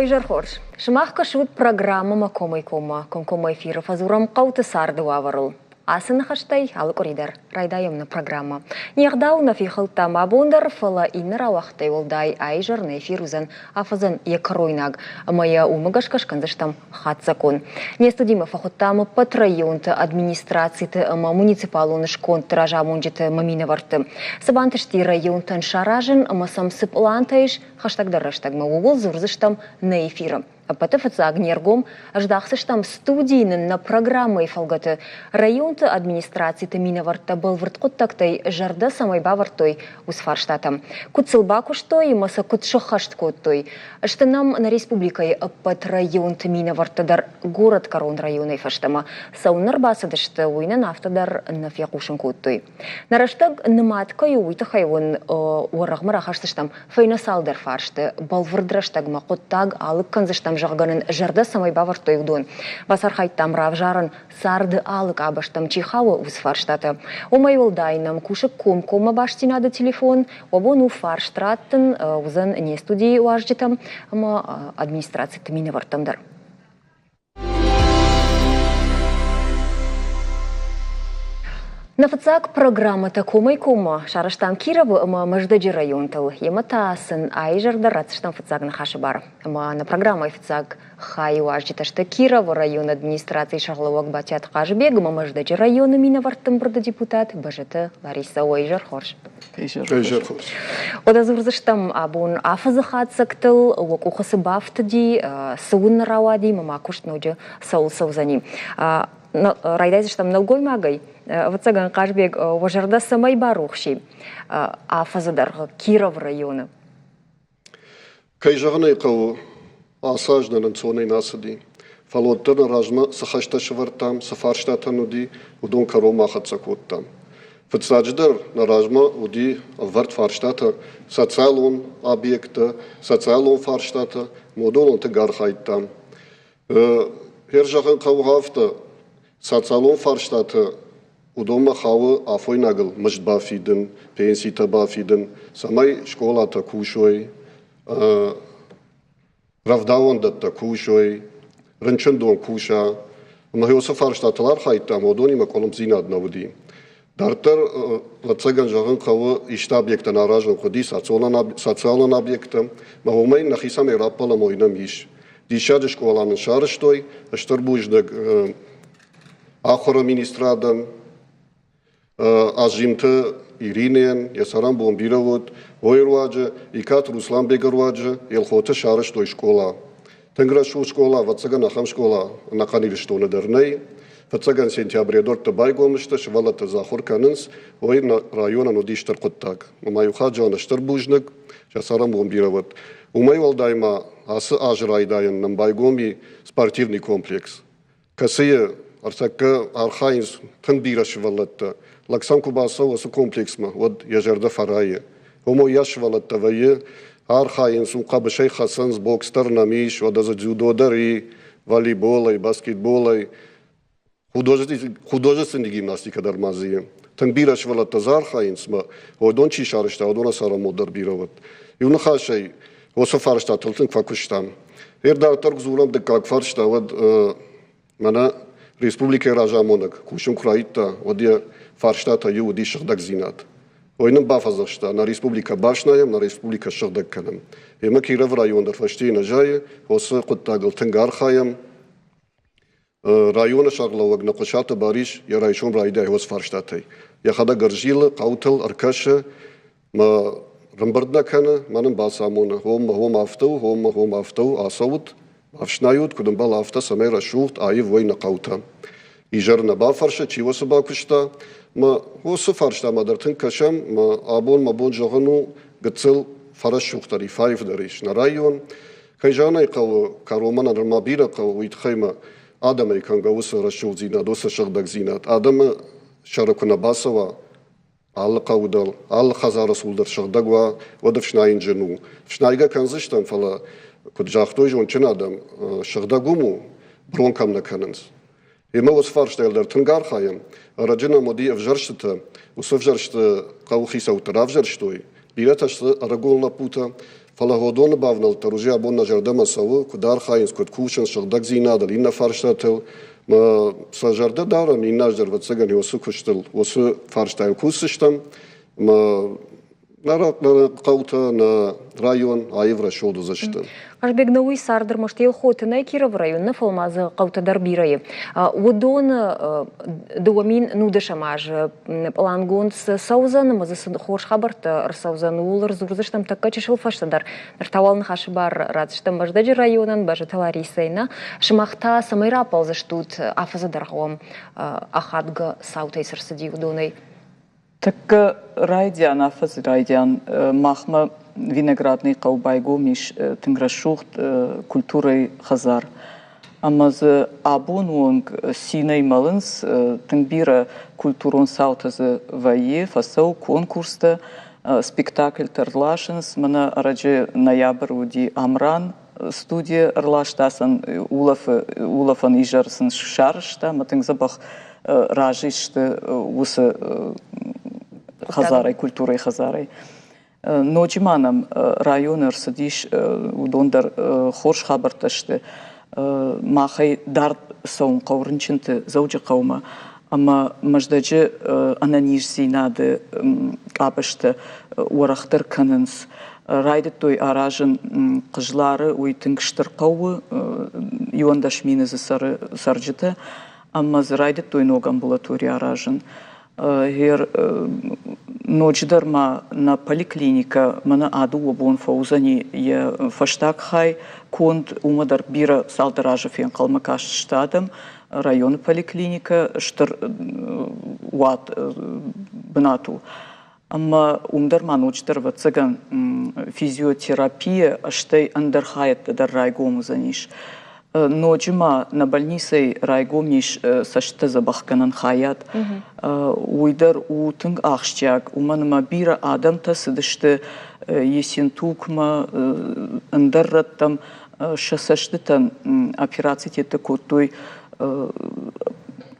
Ой, Жархорж. Шмахка шут программа макомой кома, конкома эфира фазурам кауты сарды ваварыл. Асыны хаштай алы коридер, райдаемны программа. Неғдау нафихыл тама бондар фала иннера вақтай олдай ай жарны эфир узан афазан екройнаг. Моя умыгаш кашканзыштам хатсакон. Не студима фахуттамы пат районты администрацияты муниципалуны шкон тража монжеты мамина варты. Сабантышти районтан шаражын масам сыплантайш хаштагдарыштагма угол зурзыштам на эфиры. Патефаца агнергом ждахсыштам студийнын на программы фалгаты районты администрации минаварта был вырткоттактай жарда самой бавартой усфарштатам. Куцылбакуштой маса кутшохашткоттой. Что нам на республикой пат районты минавартадар город корон районы фаштама. Саунарбасадышты уйна нафтадар нафьякушынкоттой. Нараштаг ныматкай уйта хайвон уарагмара хаштыштам файнасалдар фаршты. Балвырдраштагма коттаг алык канзыштам жағганын жарда самай бавартой удон. Басархайттам равжарын сарды алык абаштам чихауы усфарштаты. Омай олдайнам кушык кома баштинады телефон, обон уфарштраттын узан не студии уаждитам, ама администрация тымины вартамдар. Нафацак программа такомай кома шараштам Кирову ама маждаджи районтал. Ематасын айжарда рацштам фацак на хашибар. Ама на программа фацак хай уаждиташта Кирову район администрации шарловак батят хашбег, ама маждаджи района мина вартам брда депутат бажеты Лариса Ойжар Хорш. Ода зурзыштам абун афазахатсактыл, уакухасы бафтади, сауын равади, мама куштноджи саул саузани. Райдайзыштам налгой магай. Вацаган Кашбег важарда самай барухши афазадар Киров района. Кайжаганы кау асажнан цоны насади. Фалоттан ражма сахашта швартам сафарштатануди удон карома хатсакоттам. Фацадждар на ражма уди варт фарштата социалон объекта социалон фарштата модулон тегархайттам. Хержаган каугафта социалон фарштата Удома хавы афой нагл мажба фиден, пенсита ба фиден, самай школа та кушой, равдаон датта кушой, ренчендон куша, махиоса фарштатлар хайта модони маколом зинад навуди. Дартер лацаган жаган хавы ишта объекта наражан ходи социален объекта, махомай нахисам раппала мойнам иш. Дишад школанын шарыштой, штырбуждаг ахора министрадан, Ажимты Иринен, Ясарам Бомбировод, Ойруаджа, Икат Руслан Бегаруаджа, Елхота Шарыштой школа. Тенграшу школа, Вацаган Ахам школа, Наканилиштона Дерней, Вацаган сентябре Дорта Байгомышта, Швалата Захурканынс, Ойна района Нудиштар Коттак. Умаюхаджана Штарбужнак, Ясарам Бомбировод. Умайвалдайма Асы Ажрайдайен нам Байгоми спортивный комплекс. Касыя Арсака Архаинс Тангбира Швалата. Лаксам Кубасова с комплексма, вот я жерда фарае. Омо яшвала тавае, архаин сумқабышай хасан с бокстар намиш, вот за дзюдодари, волейбола и баскетбола, художественная гимнастика дармазия. Тангбира швала тазархаин сма, одон чишарышта, одона сарамодар бироват. И он хашай, ософарышта, толтын факуштам. Эрда торг зурам декак фаршта, вот мана республика Ражамонак, кушум краита, вот я фарштата юди шырдак зинат. Ойным бафазашта на республика башнаем, на республика шырдак канам. Ема Киров райондар фаштина жае, осы куттагыл тенгархаем, района шарловак на кушата бариш, я райшом райдай ос фарштатай. Я хада гаржилы, каутыл, аркаша, ма рамбардна кана, манам басамона, хом автау, асаут, авшнают, кудам бал авта, самера шухт, аи война каута. И жарна бафарша, чего собакушта, ма осы фаршта мадартын кашам, ма абон жағыну гыцыл фараш шухтари, файфдариш на район. Хайжанай қау, кароман армабира қау, уйтхайма адам айканга осы рашух зинат, осы шырдак зинат. Адамы шаракуна басава, аллы қаудал, аллы хазара сулдар шырдагва, вады вшнайын жыну. Вшнайга канзыштан фала, куд жахтой жон чын адам шырдагуму бронкам на канынс. Ема ос фарштайлдар тынгархаем, раджина моди авжаршта, усовжаршта каухиса утаравжарштой, бираташта арагол лапута, فلاهودون بافنال تروجي أبونا جردما سوا كدار خاينس كد كوشن شغدك زينا دل إنا فرشتاتل ما سجرده دارا إنا جر وتسجن يوسو كشتل وسو فرشتايل كوسشتم ما نرى قوتا نا رايون عيفرا شودو زشتن Ажбегнауи сардыр маштел хотына Киров районна фалмазы қаутадар бирайы. Удон дуамин нудышамаж палангонс саузан мазы хош хабарта рсаузан улыр зурзыштам такка чешил фаштадар. Нартавалны хашы бар радыштам баждаджи районан бажы таларисайна. Шымахта самайра палзыштут афазадар хом ахадга саутайсыр сади удонай. Так райдян афаз райдян махма виноградный каубайгу миш тинграшухт культурой хазар. Амаз абунунг синей малынс тингбира культурон саутазы вае фасау конкурста спектакль тарлашынс мана араджи ноябрь уди Амран студия рлаштасан улафан ижарсын шарышта матинг забах ражишты усы хазарай культурой хазарай. Ноджиманам район арсадиш удондар хорш хабарташты махай дард саун каурынчынты заужы каума ама маждаджы ананиш зинады кабышты уарахтыр канынс райдыт той аражын кыжлары уйтынгыштыр кауы юандаш минызы саржыты ама райдыт той ног амбулатория аражын Хер ночдарма на поликлиника мана аду обон фаузани я фаштак хай конт умадар бира салдаражев ян калмакаш штатам район поликлиника штыр уат бнату Amma umdarman uçtar цыган физиотерапия аштай андерхайт дар райгому заниш. Ноджима на больнице райгомниш сашта забахканан хаят. Уйдар утынг ахшчак. Уманыма бира адам тасыдышты есен тукма андарраттам шасаштытан операциятеты коттой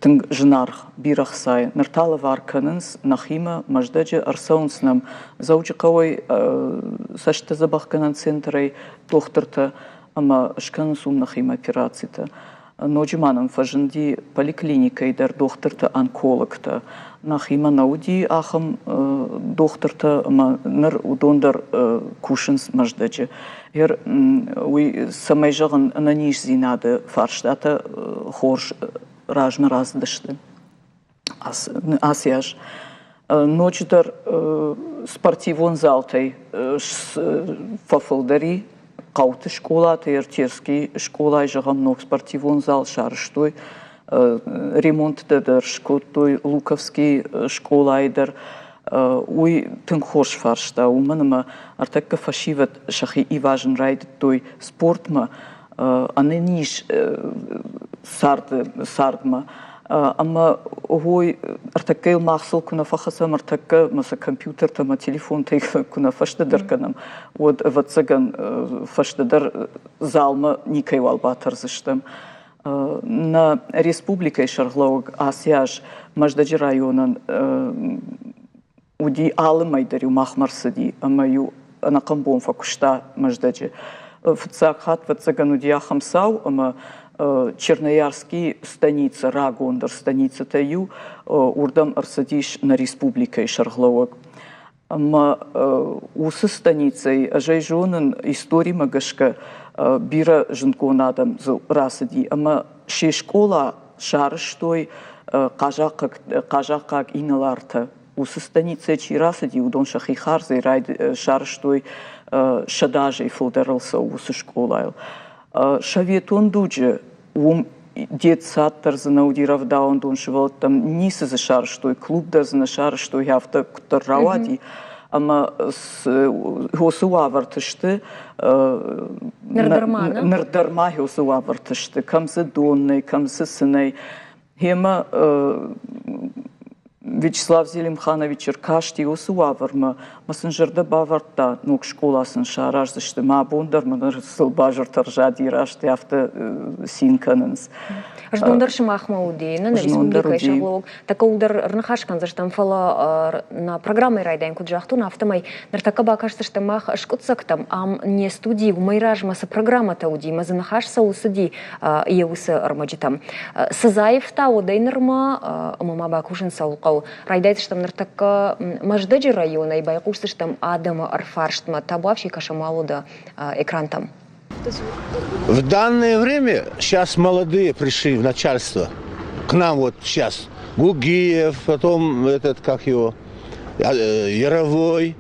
тынг жынарх бирах сай. Нартала варканынс нахима маждаджи арсаунснам заучи кавай сашта забахканан центрай докторта ама шканыс нахима операцията. Ноджиманам фажынди поликлиникай дар докторта онкологта. Нахима науди ахам докторта ама нар удондар кушынс маждаджи. Ер уй самай жағын ананиш зинады фарштата хорш ражна раздышты. Асяж. Ночитар спортивон залтай фафылдари қауты школаты ертерский школа жағам ног спортивон зал шарыштой ремонт дадыр шкоттой луковский школайдыр уй тынг хош фаршта уманыма артакка фашиват шахи и важен райд той спортма ананиш сардма ама ой артаккел махсул куна фахасам артакка маса компьютер тама телефон тей куна фаштадар канам вот ватсаган фаштадар залма никай валбатар зыштам на республикой Шарлауг Асяж маждаджи районан уди алы майдарю махмарсади амаю анакамбон факушта маждаджи фцакхат ватсаган уди ахамсау ама Черноярский станица Рагондар станица Таю урдам арсадиш на республикой Шарлауг. Ама усы станицей ажайжонын истории магашка бира жынконадам расади. Ама ше школа шарыштой кажакак иналарта. Усы станицей чи расади удон шахихарзай райд шарыштой шадажей фулдарался усы школайл. Шаветон дуджи детсад тарзана удирав даун дон шивал там нисы за шар что клуб дарзана шар что явта равади ама хосуавартышты нардарма хосуавартышты камсы донной камсы сынай хема Вячеслав Зелимханович Иркашти усуаварма масынжырда бавартта нук школасын шараждышты ма бондар мыныр сылбажыр таржади рашты авто синканынс. Ждундар Шимахмаудин, республика Шаглог. Так улдар рнахашкан заштам фала на программы райдайн куджахту на автомай. Нартака бакашты штамах шкутсактам ам не студии в майраж маса программа тауди мазанахаш саусади еусы армаджитам. Сазаев тау дейнерма мама бакушин саулкау. Райдайт штам нартака маждаджи района и байкушты штам адама арфарштма табавши кашамалу да экран там. В данное время сейчас молодые пришли в начальство. К нам вот сейчас Гугиев, потом этот, как его, Яровой,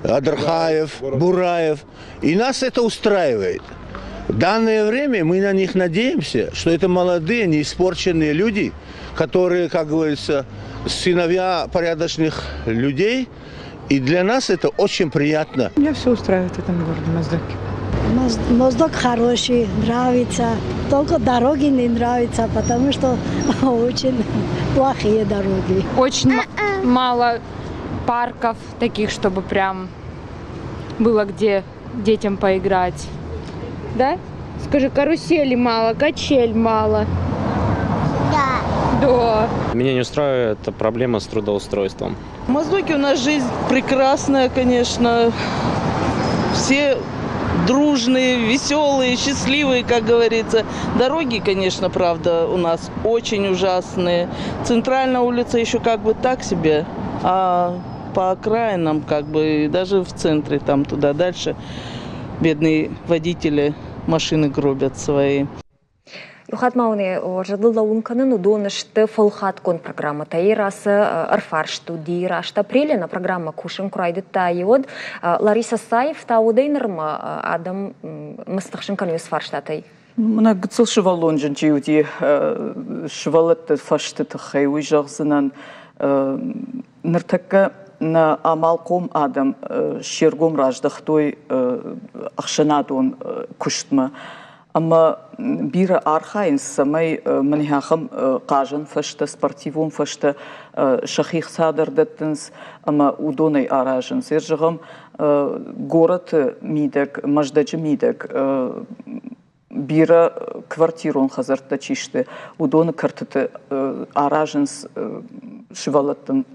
Адрхаев, Бураев. И нас это устраивает. В данное время мы на них надеемся, что это молодые, неиспорченные люди, которые, как говорится, сыновья порядочных людей. И для нас это очень приятно. Меня все устраивает в этом городе Моздоке. Моздок хороший, нравится. Только дороги не нравятся, потому что очень плохие дороги. Очень мало парков таких, чтобы прям было где детям поиграть. Да? Скажи, карусели мало, качель мало. Да. Меня не устраивает проблема с трудоустройством. В Моздоке у нас жизнь прекрасная, конечно. Все дружные, веселые, счастливые, как говорится. Дороги, конечно, правда, у нас очень ужасные. Центральная улица еще как бы так себе, а по окраинам, как бы, даже в центре, там туда дальше, бедные водители машины гробят свои. Юхат Мауне, жадылда унканын удонышты фолхат кон программа таирасы арфаршту дирашта апреля программа кушин курайды тайод Лариса Саев таудейнерма адам мыстахшин канюс фарштатай. Мына гыцыл шывалонжын жеуди шывалатты фашты тахай уйжағзынан ныртакка на амалком адам шергом раждахтой ахшанадон куштма. Ама бира архаин самай манихахам кажан фашта спортивон фашта шахих садар даттенс ама удоной аражен сержагам город мидек маждачы мидек бира квартирон хазарта чиште удоны картыты араженс шивалаттын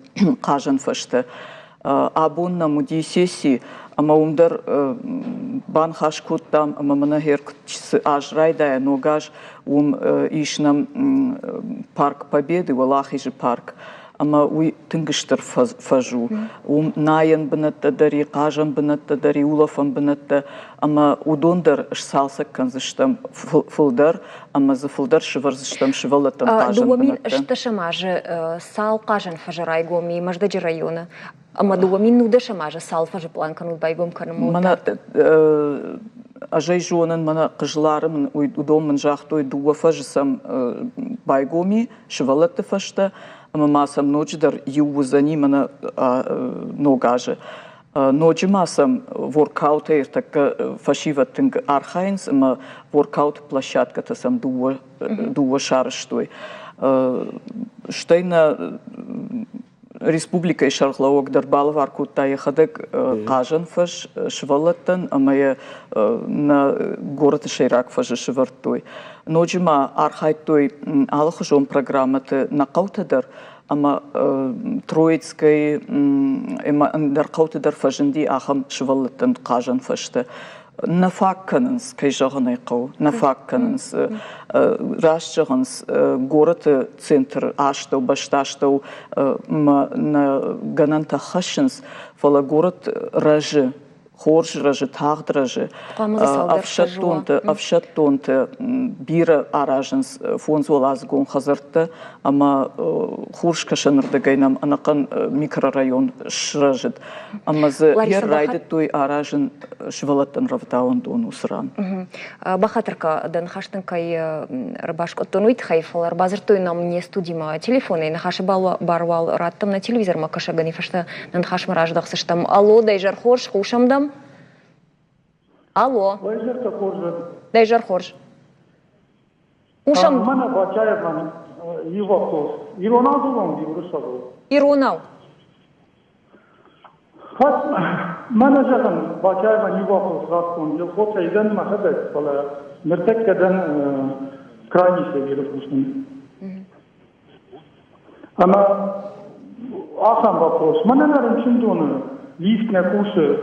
кажан фашта абонна мудисеси ама умдар бан хашкуттам ама мана херкчсы ажрайдая ногаж ишнам парк Победы валахижи парк ама уй тынгыштыр фажу найын бынатта дари кажан бынатта дари улафан бынатта ама удондар салсак канзыштам фылдар ама за фылдар шыварзыштам шывалатам кажан дуамин шташамажы сал кажан фажарайгоми маждаджи района. Ама дуамин нудашам аже салфажы планкану байгом канаму. Мана ажай жонын мана кыжларым удомын жахтой дуафажысам байгоми шывалатты фашта ама масам ночдар ювузани мана ногаже. Ночи масам воркаут так фашиваттын архайнс ама воркаут площадката сам дуа шарыштой. Штайна Республика Шарглаук Дарбалов Аркутта ехадек кажан фаш швалаттан, ама на город Шейрак фаш швартой. Ноджима архайтой алхажом программаты на каутадар, ама Троицкой дар каутадар фажинди ахам швалаттан кажан фашта. Нафакканынс кайжағынай қау, нафакканынс рашчығынс город центр аштау, башташтау на гананта хашынс фала город ражы, хорж ражы, тағд ражы, авшаттонты бира аражынс фонзуал азгон хазыртты, ама хорж кашанырды гайнам анақан микрорайон шражыд. Ама зы ер райды той аражын швалаттан равдаун дон усран. Бахатырка дан хаштын кай рыбашко тонуйт хайфалар базыр той нам не студима телефоны на хаши барвал раттам на телевизор макаша ганифашта нан хашма раждахсыштам алло дайжар хорж хушамдам. Алло. Дайжар хорж. Ушам. Мана бачаев ман ювакос. İronadolum diyoruz. Иронау. Хас менеджером Бакаева Ньюбахов Раскон, Елхот Эйден Махабет, Мертеккеден крайне seviyeli bulsun. Ama ахам вопрос. Менеджером şimdi onu лифтные курсы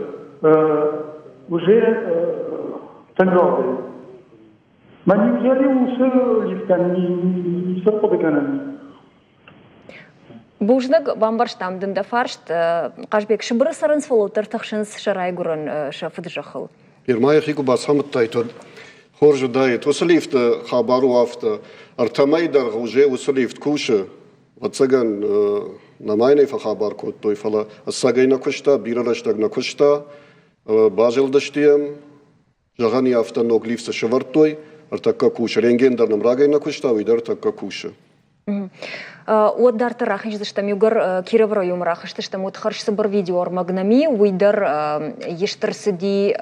уже тенджавы. Неужели усы лифтан не соподганами? Бужнак бамбарштамдын да фаршт Кажбек шыбыры сарын сволотер тахшынс шарай гуран шафыд жахыл. Ирмая хику басамыт тайтон. Хоржу дает. Усалифт хабару афта. Артамайдар уже усалифт куши. Вацаган на майне фахабар кот той фала. Асагай на кушта, биралаштаг на кушта. Бажил даштием. Жагани афта ног лифта шавартой. Артака куша. Ренгендар нам рагай на кушта, уидар така куша. Отдар тарахиш заштам югар Кировро юмрахиш таштам отхарш сабар видео магнами уидар ештер сиди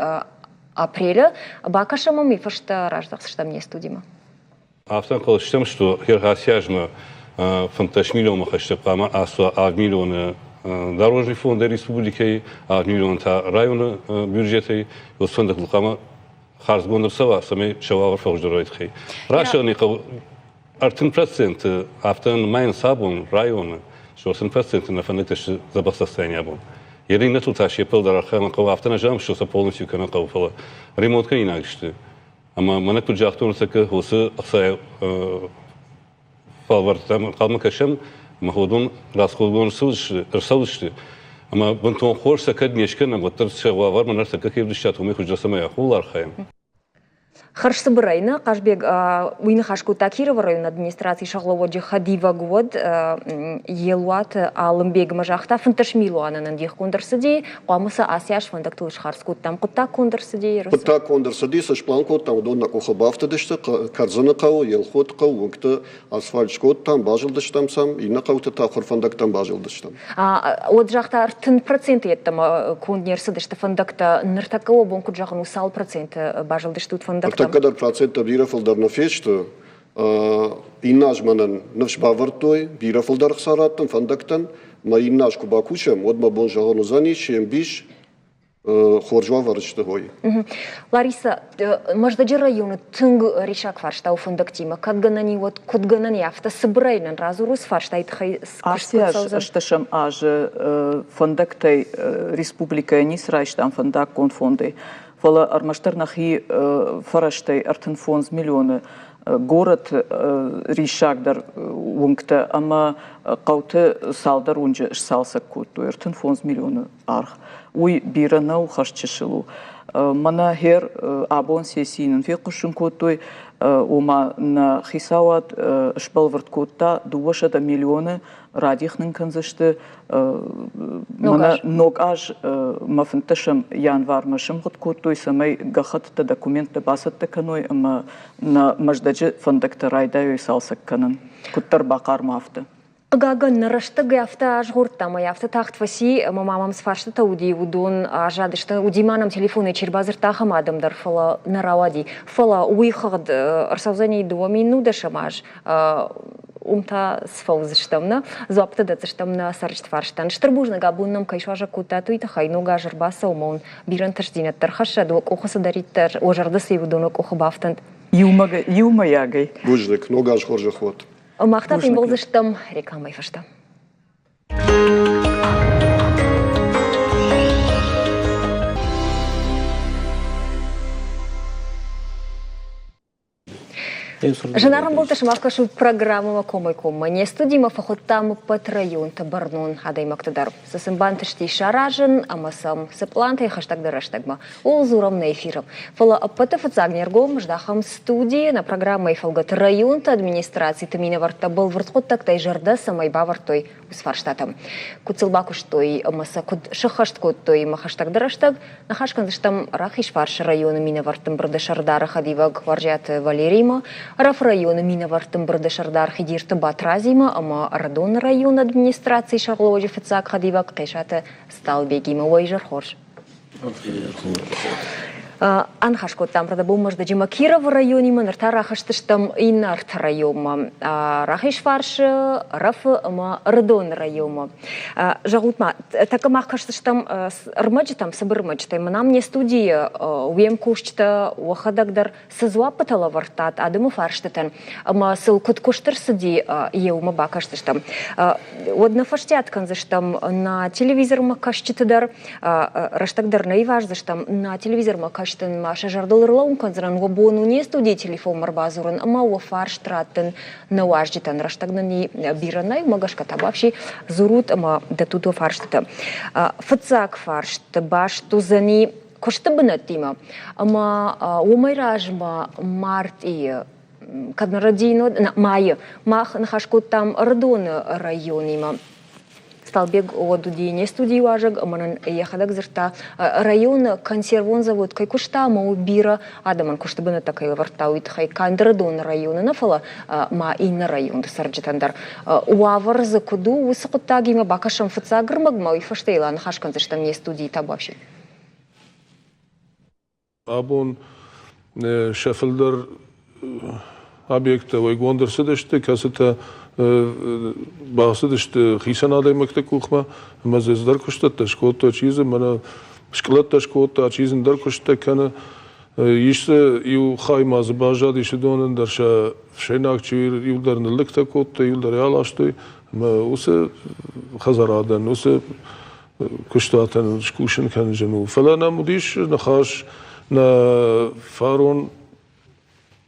апреля бакаша мами фашта раждах штам не студима. Автан колштам что хирхасяжма фанташмилион махаштапама асо 1 миллион дорожный фонд республики 1 миллион та района бюджета и фонд лукама харзгондерсава сами шавар форждройтхи. Рашани Артын процент автон майн сабун района, что 80% на фанатеш забастосания был. Ерина тут аж епел дарахана кого автона жам, что полностью кана кого ремонт не что. Ама мана тут жахтон сака хосы аксай фалвар там калма кашем маходун расходун сулш. Ама бунтон хор сака днешкана вот шавар мана сака кевдишат уме худжасама хулар хаем. Харшсы бұрайны, Қажбек уйны Хашку Кирово район администрации шағлауаджи Хадива год елуат алымбегі мажақта фынтыш милуанынан дех кондырсыдей, қамысы асияш фындық тұлыш Харскут там құтта кондырсыдей? Құтта кондырсыдей, сашплан код там удонна коха бафтадышты, карзаны қау, елхот қау, өкті асфальт шкот там бажылдыштам сам, ина қауты тақыр фындық там бажылдыштам. От жақта артын процент еттім конднерсыдышты фындықта ныртақы обон күт жағын усал процент бажылдыштут фындықта. Kadar procenta birafıldar nefeşti, inajmanın nefşbavartoy, birafıldar xsarattın fandaktan, ma inaj kubakuşem, odma bonjağını zani, şembiş, xorjva varıştı hoy. Лариса, можда же районы тынг решак фаршта у фандактима, как ганани вот код ганани авто собрайнан разурус фаршта и тхай Асияш шташам аже фандактай республика нис райштам фандак конфонды. Фала армаштарнахи фараштай артенфонз миллионы город ришагдар унгта ама қауты салдар унжа салса куту артенфонз миллионы арх. Уй биранау хашчышылу. Мана хер абон сесинен фекушын кутуй ума на хисават шпалвард кутта дуашада миллионы радихнын канзышты мана ног аж мафынтышым январ машым ход кутуй самай гахатта документты басатта каной ама на маждаджы фандакта райдаю салсак канын куттар бақар мафты. Гаган нарашта гафта аж гуртама яфта тахт фаси мамам сфашта тауди удон ажадышта удиманам телефоны чербазыр тахам адамдар фала наравади фала уйхад арсавзани 2 минуты шамаж умта сфаузыштамна зопта датыштамна сарчт фарштан штырбужна габуннам кайшважа кутату и тахайну гажыр баса умон биран ташдинат тархаша дук охаса дариттар ожарды севудонок охабафтан Юма ягай. Буждык, ногаж хоржа ход. Махтап им болзыштам рекламай фашта. Жанарам был таш махкашу программу макомой кома. Не студима фахотам под район табарнон адай мактадар. Сасымбан ташти шаражен, амасам сепланта и хаштаг дараштагма. Олзурам на эфиром. Фала апата фацагнергом ждахам студии на программу эфалгат район та администрации тамина варта был вартхот так тай жарда самай бавартой усфарштатам. Куцелбакуш той амаса куд шахашткот той махаштаг дараштаг. Нахашкан заштам рахиш фарш района мина вартам брда шардара хадиваг варжат Валерима. Раф района Минавартым Бардашардар Хидирта Батразима, ама Радон район администрации Шарлоджи Фицак Хадивак Кешата Сталбегима Уайжар Хорш. Анхашкот там правда был может Дима Киров в районе Манарта рахаштыштам и Нарт райома. Рахиш фарш раф ма Радон райома. Жагутма так махаштыштам рмаджи там собырмаджтай. Нам не студия уем кушчта уахадагдар сазвапатала вартат адыму фарштатан. Ма сылкут куштыр сыди еума бакаштыштам. Одна фаштяткан заштам на телевизор макашчитадар раштагдар наиваж заштам на телевизор макаш Маша жардолырлаун конзран гобону не студии телефон марбазуран, ама уафар штраттен на уаждитан раштагнани биранай магашка табавши зурут ама да тут уафар штата. Фацак фаршт баш тузани коштабынатима, ама умайражма март и каднарадино мая мах нахашкут там Радон районима. Сталбег одудине студии важек, манан ехадак зерта район консервон завод кай кушта ма убира адаман кушта бына такай вартауит хай Радон района нафала ма ин район сарджитандар уавар закуду высокотаги ма бакашам фацагр магма и фаштейла нахашкан зерта не студии табавши. Абон шефелдер объекта вайгондер седеште касета бахсыдышты хисанадой мактакухма мазез даркуштата шкота чизы мана шклата шкота чизын даркушта кана ишсе ю хаймаз бажад ишдонен дарша шенакчир юлдарны лыктакотта юлдар ялаштой усе хазарадан усе куштатан шкушен кан жену фалана мудиш нахаш на фарон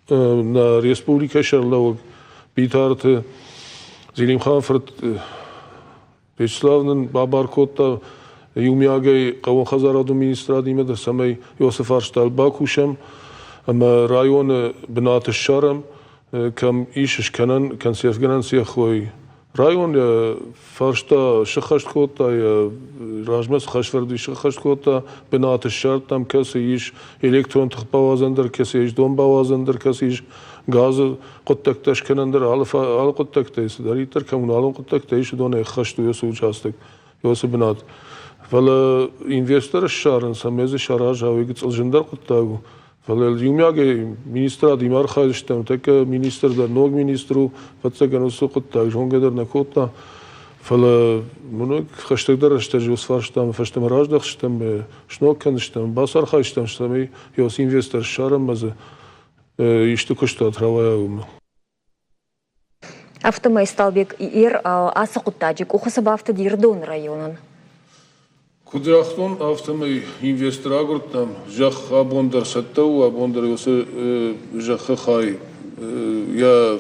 на республика Шарлау Питарте Зилим Ханфрт Вячеславнен Бабаркота Юмягай Кавон Хазараду министрадиме да самай Йосиф Арштал Бакушам ама районы Бната Шарам кам ишеш канан консервганан сехой район фаршта Шахашкота Ражмас Хашверди Шахашкота Бната Шар там касе иш электрон тхпавазандар касе иш дом бавазандар касе иш Gazı kottaktаш kenandır al kottaktayız. Dariter kommunalın kottaktayız dona xaştu yosu участок. Yosu binat. Vala investor şarın samezi şaraj havig çılcındar kottagu. Vala yumyage ministra dimar xalıştam tek minister da nog ministru fatsagan osu kottag jongeder na kotta. Vala bunu xaştagdar ashtaj yos farshtam fashtam rajdaq shtam shnokkan shtam basar xalıştam shtam yos investor şarın mazı İşte kuşta travayağım. Автомай Сталбек ир асақуттаджик ухаса бафта Радон районын. Кудрахтон автомай инвестор агуртам жах абондар саттау абондар yosu жах хай я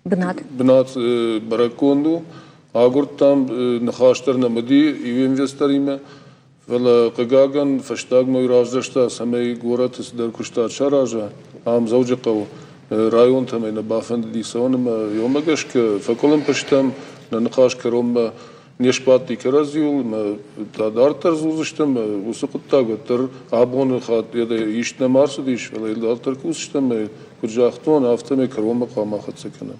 Бнат бараконду агуртам нахаштар намади и инвесториме Вела кагаган фаштаг мой раздашта самей город с даркушта шаража ам заужекав район там на бафанд дисоном йомагашк факолом паштам на нахашка ром нешпати керазил тадартар зузыштам усукуттагатыр абон хат яда ишна марсудиш вела илдартар кусштам куджахтон автоме крома камахатсакана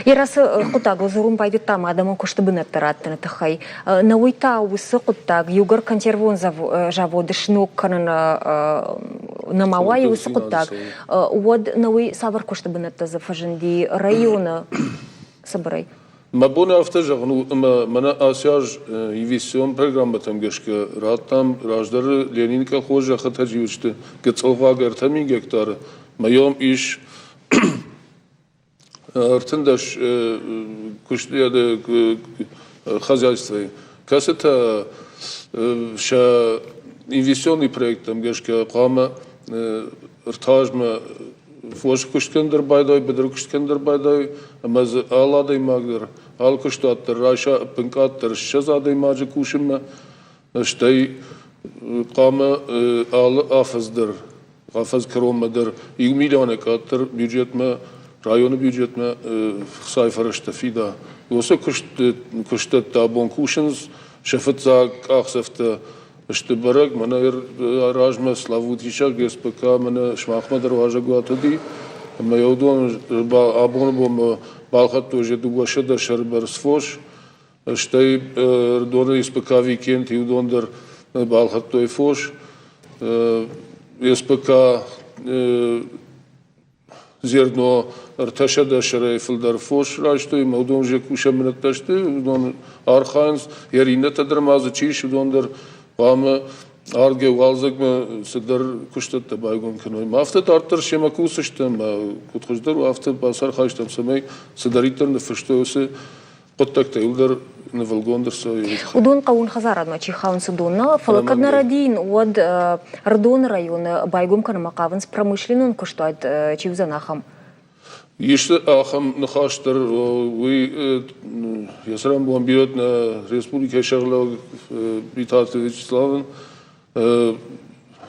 Ирас кутаг зурум пайдет там адамон куштабына тараттана тахай на уйта усукуттаг югар консервон заводы шнокканын на мавай усукуттаг вот на уй савар куштабына таза фаженди района собрай Мабона автожагну мана асяж инвестицион программа там гешке ратам раждары Ленин колхоза хатадживичты гецолвагер тамин гектар моем иш артендаш куштяда хозяйство касета ша инвестиционный проект там гешке қама ртажма Foş kuşkendir bayday, bedir kuşkendir bayday, ama aladay magdır, al kuştattır, raşa pinkattır, şazaday macı kuşunma, işte kama al afızdır, afız kromadır, 2 milyon kattır, bücretme, rayonu bücretme, sayfarışta fida. Yoksa kuştat bon kuşunuz, şefetzak aksefte, İşte barak mana rajma slavutişak GSPK mana şmahma darvaja guatadi ama yodon abon bom balxat toje dugaşa da şerber sfoş işte don GSPK weekend yodon der balxat toy foş СПК зерно арташада шарайфил дар фош раштой модон же кушамнат дашты удон арханс ярината дар мазчиш удон дар вама арге валзагма садар куштат байгон кной мафта тартар шемакусштам кутхуждар афта басар хаштам самай садаритер фштосе قطك تقدر نفلجون درسوي ودون قون خزارات ما شيء خاون سدونا فلقدنا ردين ود ردون رايون بايقوم كنا مقاونس промышленون كشتاد شيء زناخم يشت آخم نخاشتر وي يسرم بوم بيرتنا ريسبوليكا شغلة بيتات ويتسلافن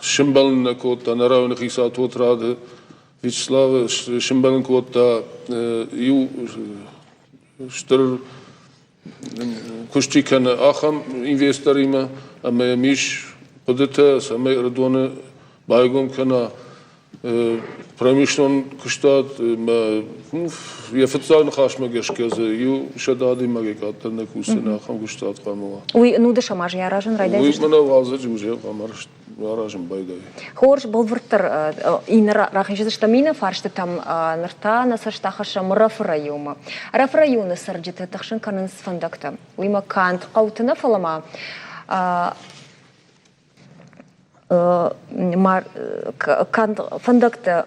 شمبلن كوتا نراون خيسا توتراد ويتسلاف شمبلن كوتا يو شتر كشتي كان آخم إنفستريما أما مش قدرته سامي ردونه بايقوم كنا промишлен куштат يفتزان خاش ماجش كذا يو شدادي ماجي كاتر نكوسنا خم كuштат قاموا وي نو دش ماج яражен райдайзеш وي منا валзаж уже قامرش яражен байгай хорш болвыртыр инра рахинжы штамина фаршты там нарта насаштахаша мраф райома раф районы сарджета тахшын канын сфандакта уй макант qautына фалама фандакта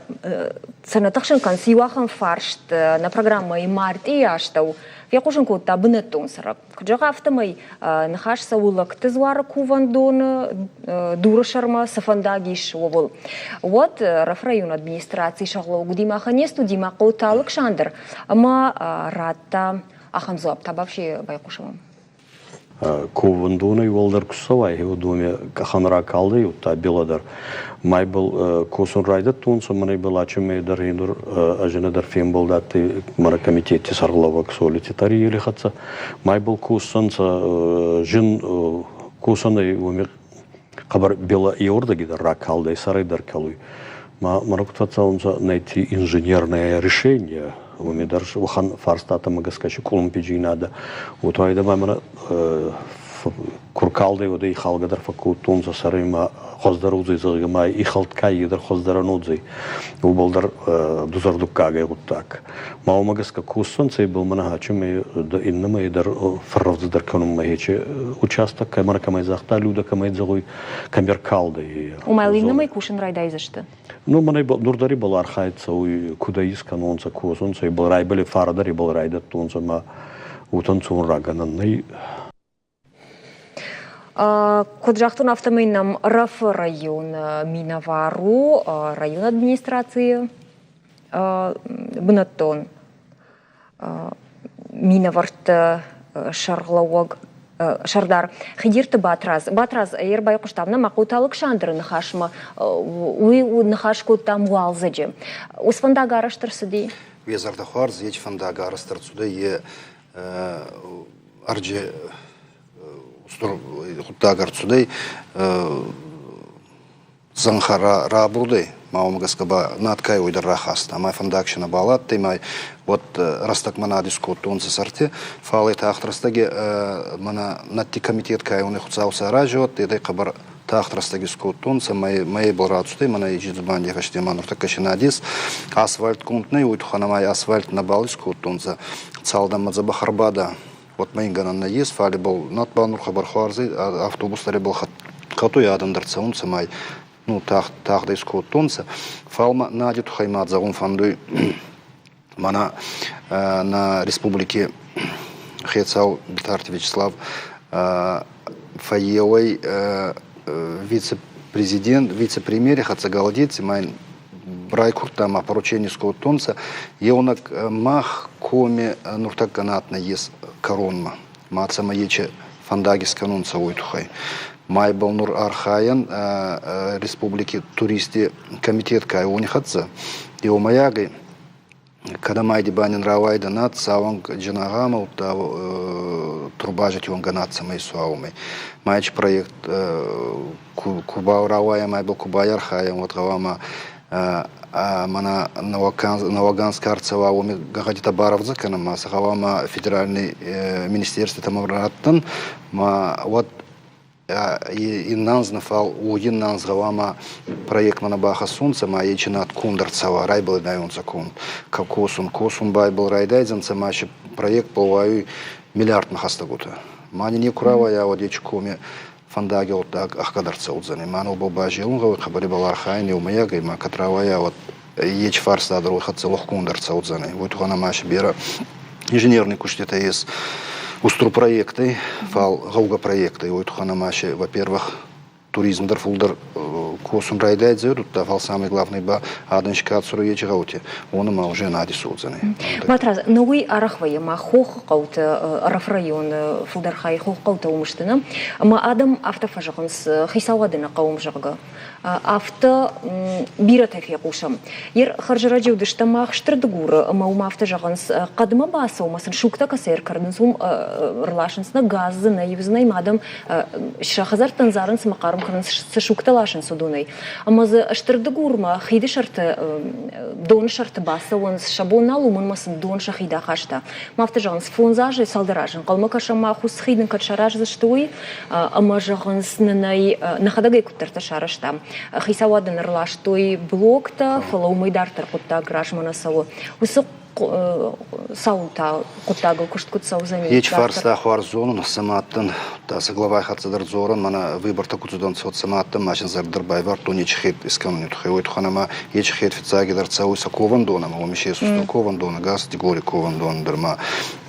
ценатахшын кан сиуахан фаршт на программа и март и аштау якушын кот абнетон сара кжага автомай нахаш саулак тезвара кувандон дурашарма сафандагиш овол вот рафрайон администрации шагло гудима ханесту дима кот Александр ама ратта аханзоп табавши байкушам Кувандуны волдар кусавай его доме каханра калды юта беладар май был косон райда тунса маны был ачме дар индур ажена дар фем был даты мара комитете сарлова ксолити тари или хатса май был кусанца жин кусаны умер хабар бела иорда гидар ракалды сарай дар калуй маракутаца онца найти инженерное решение ومدار وخان فارستاتا مغسكاشي كولумпиджи надо вот айда мамана куркалды одай халгадар факутун за сарыма хоздарузы зыгыма и халткай идар хоздаранудзы у болдар дузардуккага вот так маумагаска куссонцей был манахачуме да иннама идар фарвздар канум маече участок камара камай захта люда камай загуй камеркалды умайлиннама кушин райдайзышты Ну, мана нурдари был архайца, куда искан онца косонца, и был рай были фарадари был райдат онца, ма утанцун рагананный. Куджахтун автомейнам РФ район Минавару, район администрации Бнатон, Минаварт Шарлауаг. Шардар хидирты батраз ербай куштамна макут Александр нахашма уй нахашку там валзаджи усфанда гараштыр сыди везарда харз еч фанда гараштыр суда е арже устур хутагар суда занхара рабурды маумгаскаба наткай уйдар рахаста май фандакшина балат темай вот растак мана дискутун сарте фалет ахтрастаги мана натти комитет кай уны хуцауса ражот этой кабар тахтрастаги скутун май боратсты мана ижизбан яхаште манурта кашинадис асфальт кунтны уйтханамай асфальт на балискутун за цалдам забахарбада вот майганан наес фали был натбанур хабар харзы автобуслары был хату ядамдар цаун самай ну тах дискутунса фалма надит хаймат загун фандуй мана на республике Хецау Битарти Вячеслав Фаевой вице-президент, вице-премьер Хацагалдец, майн брайкуртама поручение скотонца, еунак мах коме нуртак канатна ес коронма, маца маече фандагис канунца уйтухай. Май был нур архаян республики туристи комитет кай унихатца, и у маягой когда майди банин равайда над саванг джанагама трубажить он ганатца май суаумай майч проект куба равая май был кубаяр хаям вот равама мана наваганск арцева уми гагадита баравза канама сахавама федеральный министерство там раттан ма вот иннанзна фал уиннанз гавама проект мана баха сунца ма ечинат кундарцава райбл дайонца кун косун байбл райдайзен цамаши проект полваю миллиард махастагута мани не курава я одеч коми фандаги вот так ахкадарца удзани ману бобажи лунга хабари балархайни умаяга ма катравая вот еч фарса дорог хацелох кундарца удзани вот хана маши бера инженерный куштета есть устру проекты, фал гауга проекты, вот ханамаши, во-первых, туризм дарфулдар косум райдайдзе, тут фал самый главный ба аденшка отсуру ечи гауте, он ма уже нади судзаны. Матраз, новый арахвая ма хох гауте арафрайон фулдархай хох гауте умыштына, ма адам автофажагынс хисавадына каумжага. Авто бира тафия кушам. Ер харжараджи удыштамах штрдгур ма автожагынс кадма баса умасын шукта касер кардынсум рлашынсна газы на юзнай мадам шахазар танзарынс макарым кырынс шукта лашын судунай. Амазы штрдгурма хиды шарты дон шарты баса он шабонал умын масын дон шахида хашта. Ма автожагынс фонзажы салдаражын калма кашама хус хидын катшараж заштуй ама жагынс нанай нахадагай куттарта шарашта. Хисавадын ырлаштой блокта, фалаумайдартар кутта гражмана сау. Усық саута куттагыл кушткут саузани. Еч фарста хуар зону саматтын та соглавай хатсадар зоран мана выборта кутудан сот саматтын машин зардар байвар то неч хет исканунит хойт ханама еч хет фицаги дар цау сакован дона ма мише сустокован дона газ дигори кован дон дерма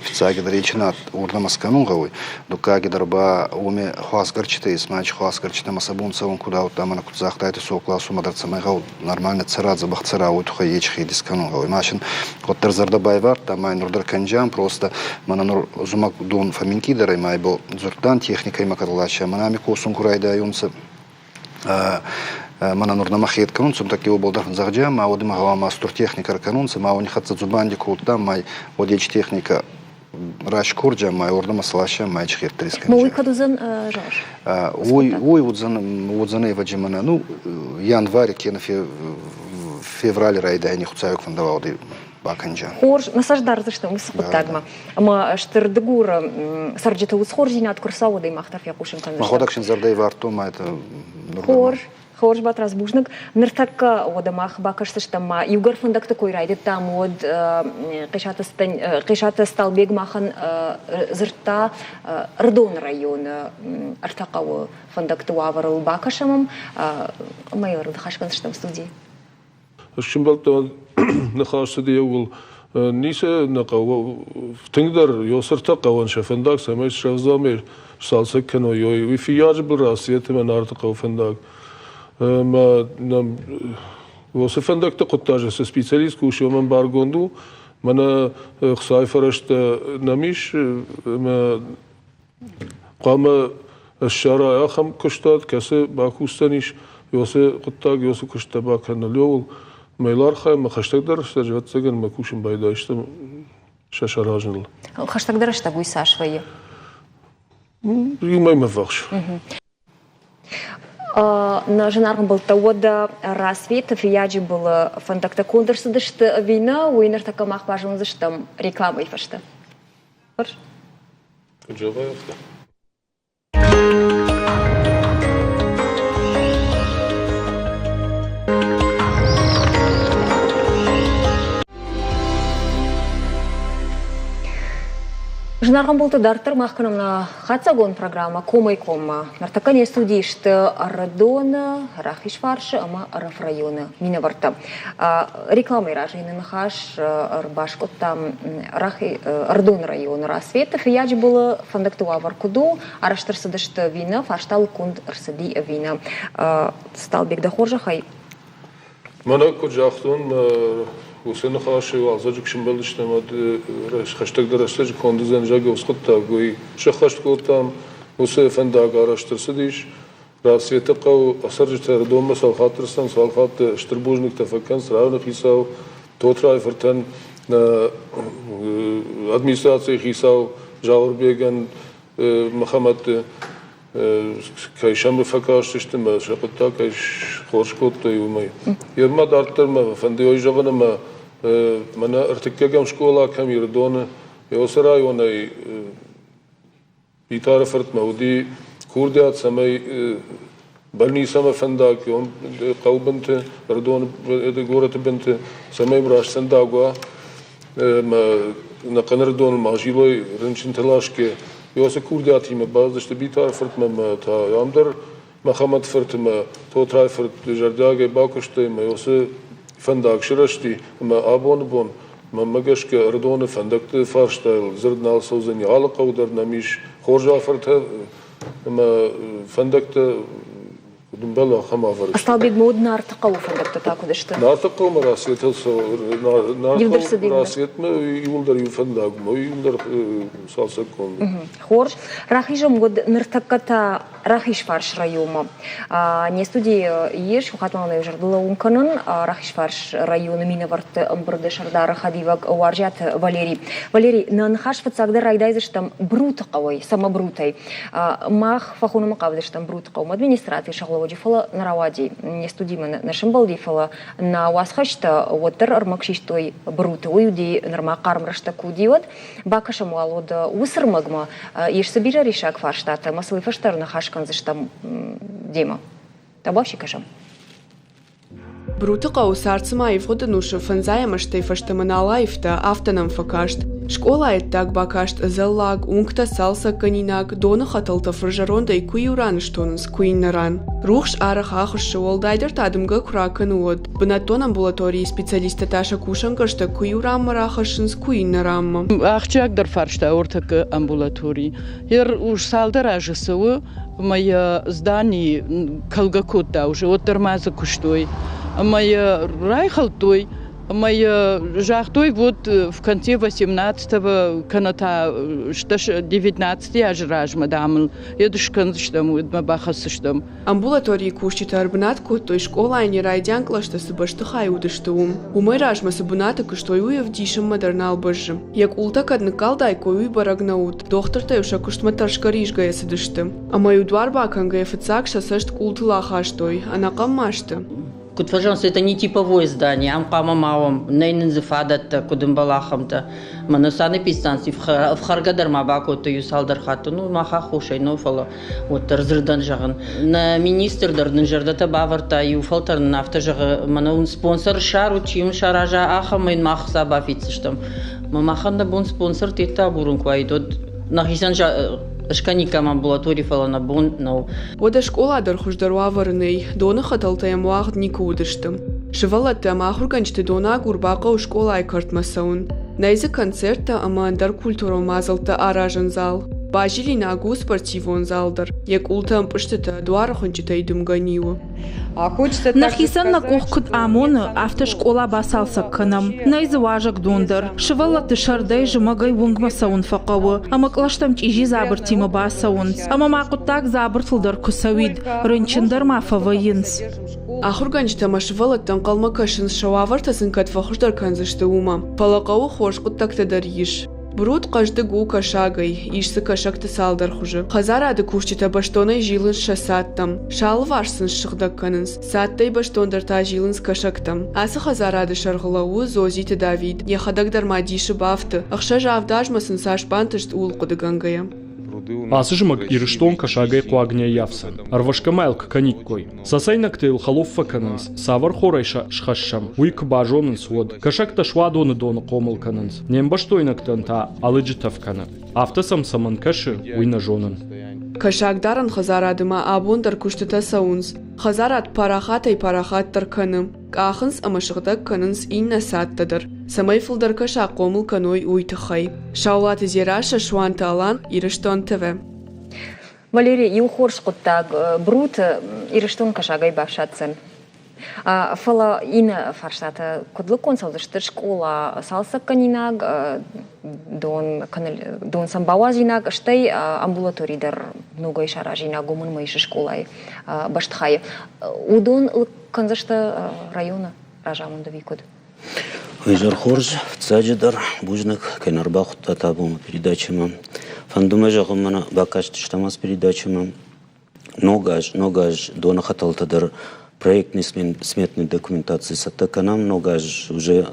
фицаги дар ечнат урна масканун гавой дукаги дарба уме хуасгарчите исмач хуасгарчите масабун савун куда утамана кутзахтайты сокла сумадар цамайгау нормально царад забахцара ут хой еч хет исканун гавой машин коттер Зардабайвар, там май нурдар канджам, просто мана нур зумак дон фаминки дарай май был зуртан техника и макарлача, манами косун курайда юнца, мана нур намахет канунцем, так его был дар захдя, ма одима гава мастур техника канунца, ма у них отца зубанди там май одеч техника раш курджа, май ордама слаша, май чхер триска. Мой кадузан жаш. Ой, вот за ваджимана, ну январь, кена февраль райда, я не хуцаю квандавал баканджа. Хорж, насаждар за что мы спутагма. Ама штердгура сарджета усхоржинат курсавода и махтаф якушин канешта. Маходакшин зардай вартума это нормально. Хорж бат разбужник. Нертака одамах бакашты штама югар фандак такой райдет там од кишата сталбег махан зрта Рдон района артакау фандак туаварл бакашамам майор дхашкан штам студии. Шимбалта нахашты диягул нисе нақау тингдар йосырта қаван шафендак самай шавзамер салса кено йой вифияж брасиет мен артақау фендак ма нам восфендак та қоттажа специалист кушо мен баргонду мана хсайфарашт намиш ма қама الشارع أخم كشتات كسر باكوستانيش يوسف قطاق يوسف كشتباك هناليول ميلار خاي ما خشتك درشت جوات سجن ما كوشن بايداشت شاشراجن خشتك درشت أبوي ساشوية يوم ما يمفخش на женарган был тавода рассвет фияджи был фантакта контурс дышт вина уинер така мах важен заштам реклама и фашта. Джаваевка. Жнарган болты дартыр махканымна хатсагон программа комай-кома. Нартакане студийшты Ардона, Рахиш фаршы, ама Араф районы мина варта. Рекламой ражайны нахаш, Арбашкот там Ардон районы рассветов. Яджи было фандактуа варкуду, араштыр садышты вина, фаштал кунд рсади вина. Сталбек дахоржа хай. Мана куджахтун وسن خاشي وعزاجك شمبلش تماد خشتك درستج كوندزن جاگه وسقطتا گوی شخشت کوتام وس فندق آرشتر سدیش راسیت قو اثرج تردوم مثال خاطرستان سال خاط اشتربوجنك تفكن سراون خيساو توتراي فرتن ادمنستراتسي خيساو جاور بيگن محمد كايشام فكاش تشتم شقطتا كايش خورشكوت يومي يرما دارتر ما فنديو جونا ما منا ارتكاكم شكولا كم يردون يوسراي وناي بيتار فرت مودي Курдиат самой больницам фендаки, он каубенте, родон это город бенте, самой браш сендагуа, на канардон мажилой рынчин телашке, يوسف كورديات يم بعض شتبيتار فرت ما تا يامدر ما خمت فرت ما تو تراي فرت جرداغي باكشتي ما يوسف فندق شرشتي ما أبون بون ما مجش كردون فندق فارشتايل زرد نال سوزني على قودر نميش خورجا فرت ما فندق دنبلا خما فرت أصلا مود نار تقو فندق تاكو دشت نار تقو مراسيت هلسو نار تقو مراسيت ما يولدر يفندق ما يولدر سالسكون خورج راح يجم قد نرتقط راح يشفارش ريوما не студии еш ухатманы жардыла унканын راح يشفارش районы минаварт амбрды шардары хадивак варжат Валерий нанхаш фацагда райдайзыштам брутaqaway сама брутай мах фахуна мaqавдыштам брутaqaw администрация шаглова дифала наравади не студима нашим балдифала на васхашта вотер армакшиштой брута уйди норма кармрашта кудиот бакашам алода усырмагма еш собира решак фарштата маслы фаштар нахаш канзыштам дема табавши кажам Брутaqaw сарцма ивгода нуша фанзаямаштай фаштаманалаифта автонам факашт школа эттак бакашт зеллаг ункта салса канинак дона хаталта фржаронда и куюраныштонс куиннаран рухш арах ахыш олдайдер тадымга куракан уот бынатон амбулатории специалиста таша кушанкашта куюраммарахашынс куиннарамма ахчагдер фаршта ортак амбулатории ер уж салдаражысывы моя здание калгакота уже от тормаза куштой моя райхалтой моя жахтой вот в конце 18-го каната 19 ажраж мадамл едышканзыштам удмабахасыштам амбулатории кушчитар бнат той школа не райдянклашта сыбаштыхай удыштуум умайражма сыбната кыштой уев дишим мадернал бажым як ултак адныкалдай кой барагнаут дохтыртай уша куштматаршкаришгая сыдыштым а мою дварбаканга ефцакша сышт култылахаштой анакаммашты Кут, пожалуйста, это не типовое здание. Ампама мавам, нейнзифадат, кудымбалахамта. Манусаны пистанси в Харгадар мабакота юсалдар хату. Ну, маха хушай, ну фало. Вот разрыдан жаган. На министр дардан жардата баварта юфалтар нафта жага. Манаун спонсор шару чим шаража ахамын махса бафицштам. Мамаханда бун спонсор тета бурунку айдод. Нахисан Шканикам амбулатории фалана бон, но. Ода школа дархуждарва варней, дона хаталтаем уагд никудыштым. Шивалата махурганчты дона гурбака у школа айкартмасаун. Найза концерта амандар культуру мазалта аражан зал. Бажили нагу спортивон залдар. Як ултам пыштыта дуарахунчита идумганиву. Нахисан на кухкут амона автошкола басалса канам. Найза важак дондар. Шивалата шардай жумагай вунгмасаун факавы. Амаклаштам чижи забыртима басаунс. Амамакутак забыртылдар кусавид. Рынчындар мафавайынс. Ахурганчта машивалаттан калмакашын шававартасын катфахуждар канзышты ума. Палакау хошкуттакта дариш. Брут каждый гу кашагай, ишсы кашакты салдар хуже. Хазарады кушчита баштонай жилын шасаттам. Шал варсын шыхдакканынс. Саттай баштондар та жилын кашактам. Асы хазарады шарғылауы зозиты Давид. Яхадагдар мадиши бафты. Ахша жавдажмасын сашпантышт улқуды гангая. Асыжмак ирыштон кашагай куагня явса. Арвашкамайлк каниккой. Сасайнак тыл халоффа канынс. Савар хорайша шхашшам. Уйк бажонынс вод. Кашакта швадоны доны комыл канынс. Нембаштойнактан та алыджитав кана. Автосам саман каши уйна жонын. Кашагдаран хазарадыма абундар куштыта саунс. Хазарат парахатай парахат тарканым. Кахынс амашыгдак канынс инна саттадыр. Самайфылдар каша комыл каной уйтыхай. Шаулаты зераша шуанта алан ирыштон тв. Валерий, юхорш куттаг брут ирыштон кашагай бавшатсын. Фала ина фарштата кудлы консалдыштыр школа салса канинаг дон самбавазинаг штай амбулаторийдар много шаражина гумын майши школай баштхай. Удон канзашта района ражамунда викуд. Вейжар хорж, цаджидар, бужнак, кайнарбах татабум передачама. Фандума жагумана бакашты штамас передачама. Ногаж дона хаталтадар проектной сметной документации саттаканам, ногаж уже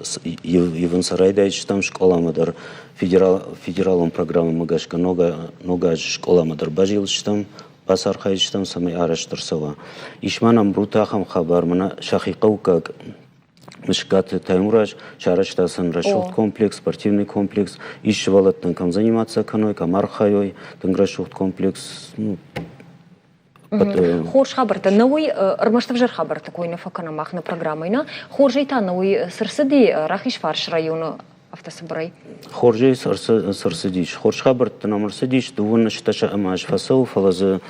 Иван Сарайдайч там школамадар федералом программы магашка ногаж школамадар бажилыч там басар хайштам самай араштырсава. Ишманам брутахам хабар мана шахиқаукак Мышкат Таймураж, Шараштасан расшут комплекс, спортивный комплекс, ищевалат там заниматься каной, камархайой, там расшут комплекс. Хорш хабарта, новый армаштавжар хабар такой на факана махна программой, хоржейта новый сарсади рахиш фарш району автособрай. Хоржей сарсадич, хорш хабарта на марсадич, дувон шташа амаш фасау, фалаза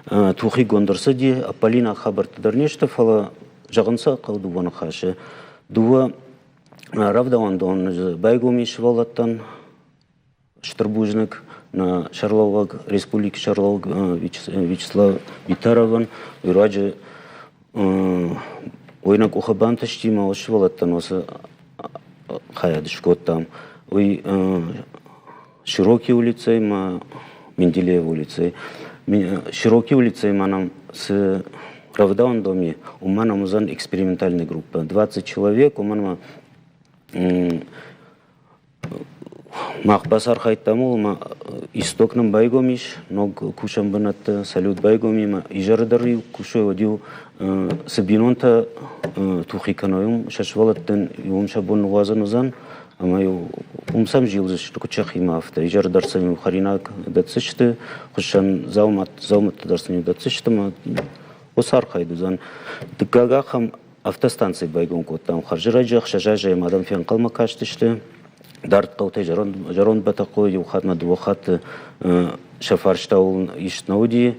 тухи гондарсади, Полина хабарта дарнешта, фала жаганса калду вон хаше. Дуа равдаван дон байгоми швалаттан Штарбужник на Шарловак, Республики Шарловак, Вячеслав Витарован, Вираджи ойнак ухабанташти ма швалаттан оса хаядышкот там. Ой Широкие улицы, ма Менделеев улицы. Широкие улицы манам с Равдаун доме у меня музан экспериментальная группа. 20 человек, у меня махбасар хайтамул, истокным байгомиш, ног кушам банат салют байгоми, ижардари кушой одил сабинонта тухиканоем, шашвалаттен юм шабон вазанузан, а мою сам жил за что чахима авто, ижардарсами харинак датсичты, хушан заумат дарсами датсичты, Осар хайдузан. Дгагахам автостанции байгон кот там харжираджах шажажай мадам фен калма каштышты. Дарт каутай жарон батакой ухатна двухат шафарштаул ишнауди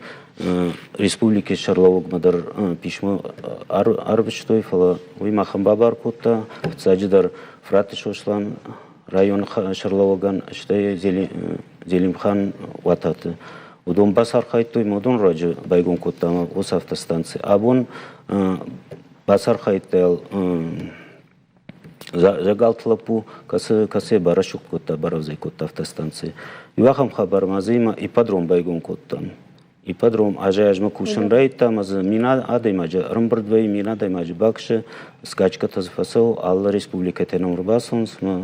Республики Шарловок мадар письмо арбичтой фала уймахам бабар котта цаджидар фратышошлан район Шарловоган штай Зелимхан вататы. Удон басар хайтой модон раджи байгон коттама ос автостанции. Абон басар хайтел жагалтлапу касе барашук котта баравзай котта автостанции. Ивахам хабар мазима ипподром байгон коттам. Ипподром ажаяжма кушан райта маз мина адаймаджа рымбырдвей мина даймаджа бакше скачка тазфасау алла республика теномр басонс ма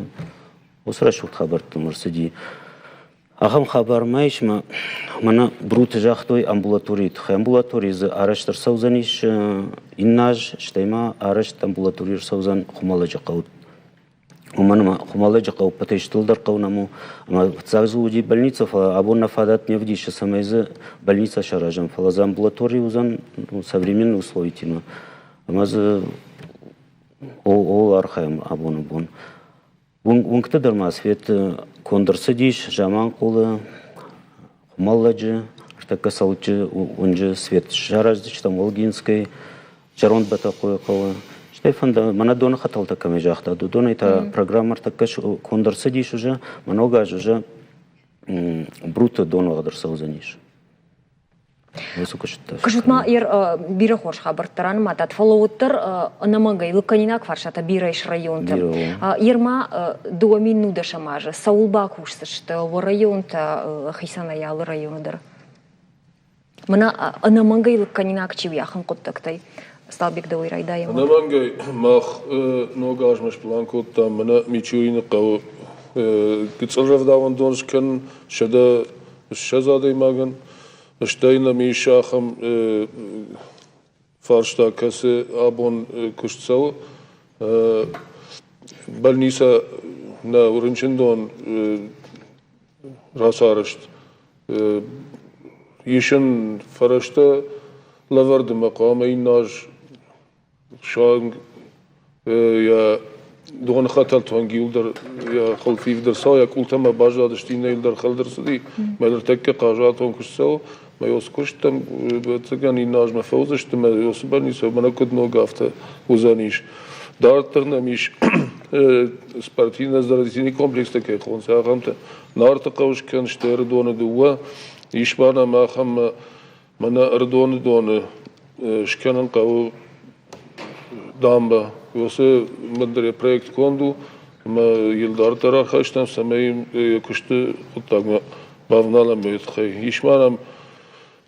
осрашук хабар тумарсиди. Ахам хабар майшма мана брут жахтой амбулатории амбулатории за араштар саузаниш иннаж штайма арашт амбулатории саузан хумалажа каут уманма хумалажа каут патештулдар каунаму ама цазуди больница фа абонна фадат невдиша самайза больница шаражам фала за амбулатории узан современные условия тина амаз ол архаем абон бон Вункты дарма свет кондорсадиш, жаман колы, хумалладжи, штака салчы, унжы свет шараздыч, там Волгинской, жарон батакой колы. Штайфанда, мана дона хатал таками жахта, дона это программа такаш кондорсадиш уже, много уже бруто дона гадарсаузаниш. Кажутма ер бире хош хабартаран матат фоллоуттар намагай луканинак фаршата бирайш районта. Ерма дуамин нуда шамажа саулба кушсышты в районта хисана ялы районыдар. Мана намагай луканинак чивяхан коттактай. Сталбек да уйрайдаем. Намагай мах ногажмаш планкотта мана мичуина кау гицалравдаван доншкан шада шазадай маган. Штайна мишахам фаршта касе абон кушцал больница на Уренчендон расарышт ешен фарашта лаварды мақама иннаж шанг я دون خاطر توانگی اول یا خلفی در سایه کلتم باجادش دینه اول در خال در سدی مدر تک قاجات اون کشسو ما یوس کشتم بتگانی ناج مفوزشتم ما یوس برنیسو من کد نوگافته وزانیش دارتر نمیش سپارتین زرادیتینی کمپلکس تکی خونسه آخامته نارت قوش کن شتر دونه دوا ایشبانا ما خم من دونه شکنن قو دامبا Осы мадре проект конду, ма йылдар тарахаштан самайым кушты оттагма бавналам бетхай. Ишманам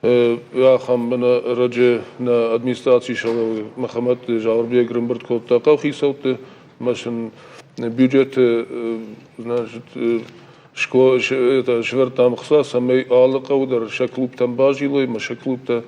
яхам мана раджи на администрации шалавы Махамад Жаварбек Рымбырт колтакау хисауты машин бюджет значит это швертам хса самый алыка удар шаклубтан бажилой ма шаклубта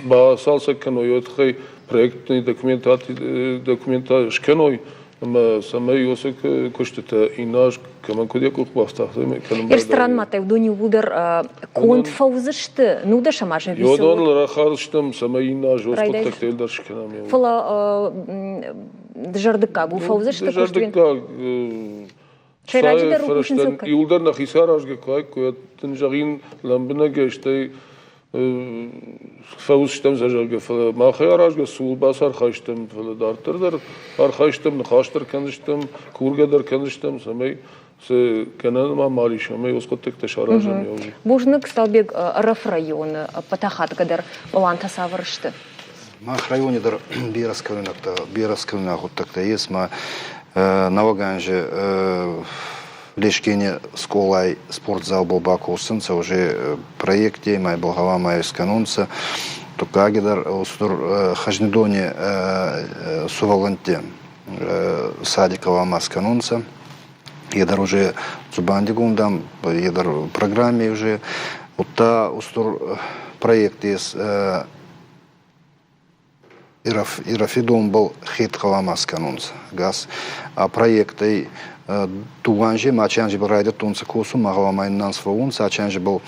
ба салса каной отхай проектный документа шканой ма самый осок коштета инаш каман кодяку бафтахтами канам Ирстран матай вдони удар конт фаузышты нуда шамажа висел. Йодан рахарштам самый инаш осок тактельдар шканам. Фала джардыка бу фаузышты коштуен. Чайраджидар укушин Юлдар на хисаражга кой тынжагин ламбына гештай фаузштам зажарга фала махаражга сул басар хаштам фала дартырдар архаштам нахаштар каныштам кургадар каныштам самай с каналма малишамай оскотек ташаражам ёжи. Бужнык сталбек Раф районы Патахатгадар баланта савырышты. Мах районе дар Бирасковнак вот так-то есть ма Наваганже лешкене сколай спортзал был бакусынца уже проекте май болгава май сканунца тукагидар устур хажнедоне суваланте садикова масканунца едар уже зубандигундам едар программе уже вот та устур проект есть Ирафидон был хит халамас канунс газ, а проекты туганжи мачанжи был райдер тунца косу махаламайнан сваунца, ачанжи был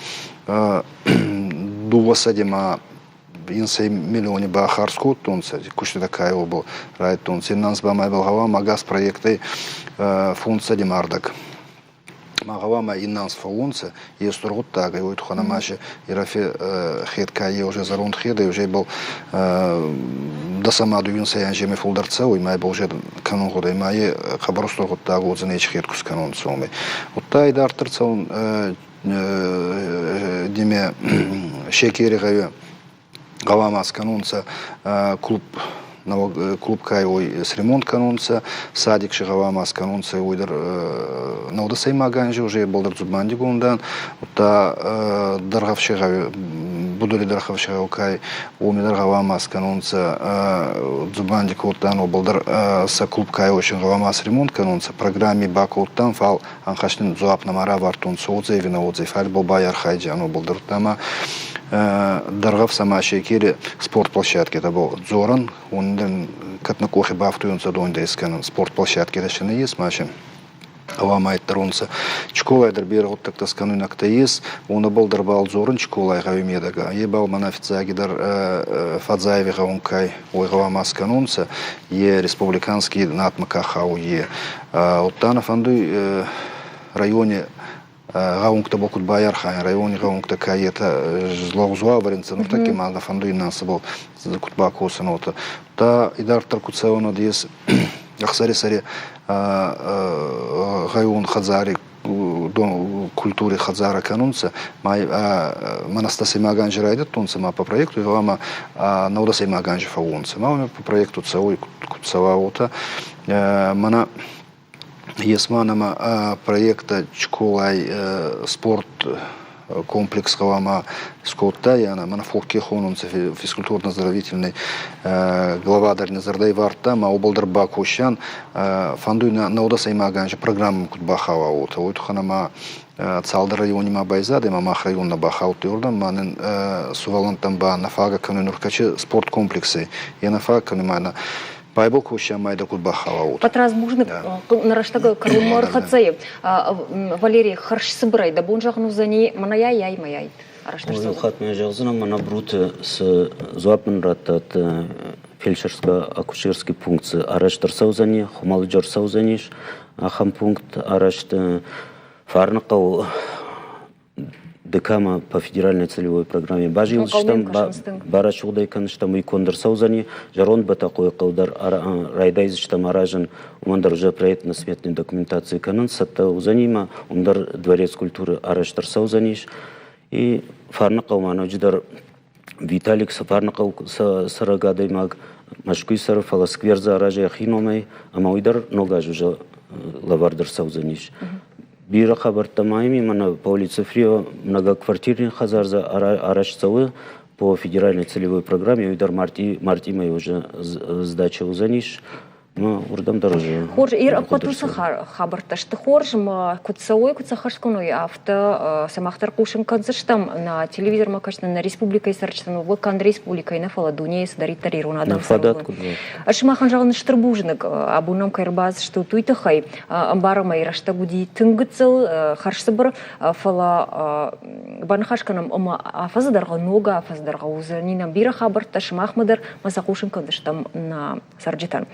дувасадима инсей миллионе бахарску тунца, кушти такая был райд тунца, инанс бамай был хавама газ проекты фунца димардак. Махавама инанс фаунца, есть тургут так, и вот ханамаши Ирафи хитка е уже зарунд хида, и уже был до сама до юнса янжеми фулдарца, и май был уже канун года, и май хабарус тургут так, вот за нечь хитку с канун сумы. Вот та и дартырца он диме шекери гаве гавама с канунца клуб кайой с ремонт канунца, садик шигавама с канунца уйдер науда сайма ганжи уже болдар зубанди гундан, та даргав шигаве будули даргав шигавкай уми даргавама с канунца зубанди кутан болдар са клуб кайой шигавама с ремонт канунца программе бакутан фал анхашнин зуап намара вартун соудзе вина удзе фал болбаяр хайджи ано болдар тама даргав сама шекери спорт площадки это был зоран он катна кохи бафтуюн задонда исканан спорт площадки решены есть машин авамайт таронца школа дербер вот так таскану накта есть он был дарбал зоран школа гавимедага ебал манафицаги дар фадзаеви гавункай ой гавамас канунца е республиканский натмака хауе вот тана фанду районе Гаункта бокут баярхан районе гаункта каета злоузуа варенца ну таки мана фанду инанса был за кутбаку санота та идар таркуцаона диес ахсари сари гайун хазари до культуры хазара канунца май манастаси маганжи райдет тунца ма по проекту гавама наудасай маганжи фаунца ма по проекту цауй кутсаваута мана Есманама проекта Чкулай спорт комплекс Хавама Скотта, яна манафорке хонунца физкультурно-оздоровительный глава Дарнезардай Варта, ма обалдар Бакушан, фандуй на удаса имаганжи программу Кутбахава ута, уйт ханама Цалдар районе ма байзады, мамах район на Бахаут юрдан, манен сувалантамба нафага канунуркачи спорт комплексы, я нафага канумана Пайбол кушая майда кутбахава. Патрас бужник нараштага карумар хацаев. Валерий харшсы брай да бонжахну за ней манаяй яй маяй. Ой хат меня жалзана мана брут с зуапмен ратат фельдшерско-акушерский пункт араштар саузани хумалджар саузаниш ахам пункт арашт фарнакау Декама по федеральной целевой программе бажил штам барачудай канштам и кондер саузани жарон батакой калдар райдайз штам аражен умандар уже проектно сметной документации канан сатта узанима умдар дворец культуры араштар саузаниш и фарнакау манудждар Виталик сафарнакау сарагадай маг машкуй сар фаласкверза аража хиномай амауидар ногаж уже лавардар саузаниш Бира хабартамайми мана по улице Фрио многоквартирный хазарза арашцавы по федеральной целевой программе уйдар мартимай уже сдача узаниш ما وردم درجة خورج إير أبقتوسا خبرتشت خورج ما كتسوي كتسخرسكونوي أفتا سماختر قوشن كنزشتم на телевизор ما كشتن на республика сарчтан вулкан республика и на фаладуния сдари тарирун адам сарун аш махан жагын штырбужник абунам кайрбаз что туйта хай амбарама ирашта гуди тынгыцыл харшсыбыр фала банхашканам ама афаздарга нога афаздарга узанинам бира хабарташ махмадар масакушин кандыштам на сарджитан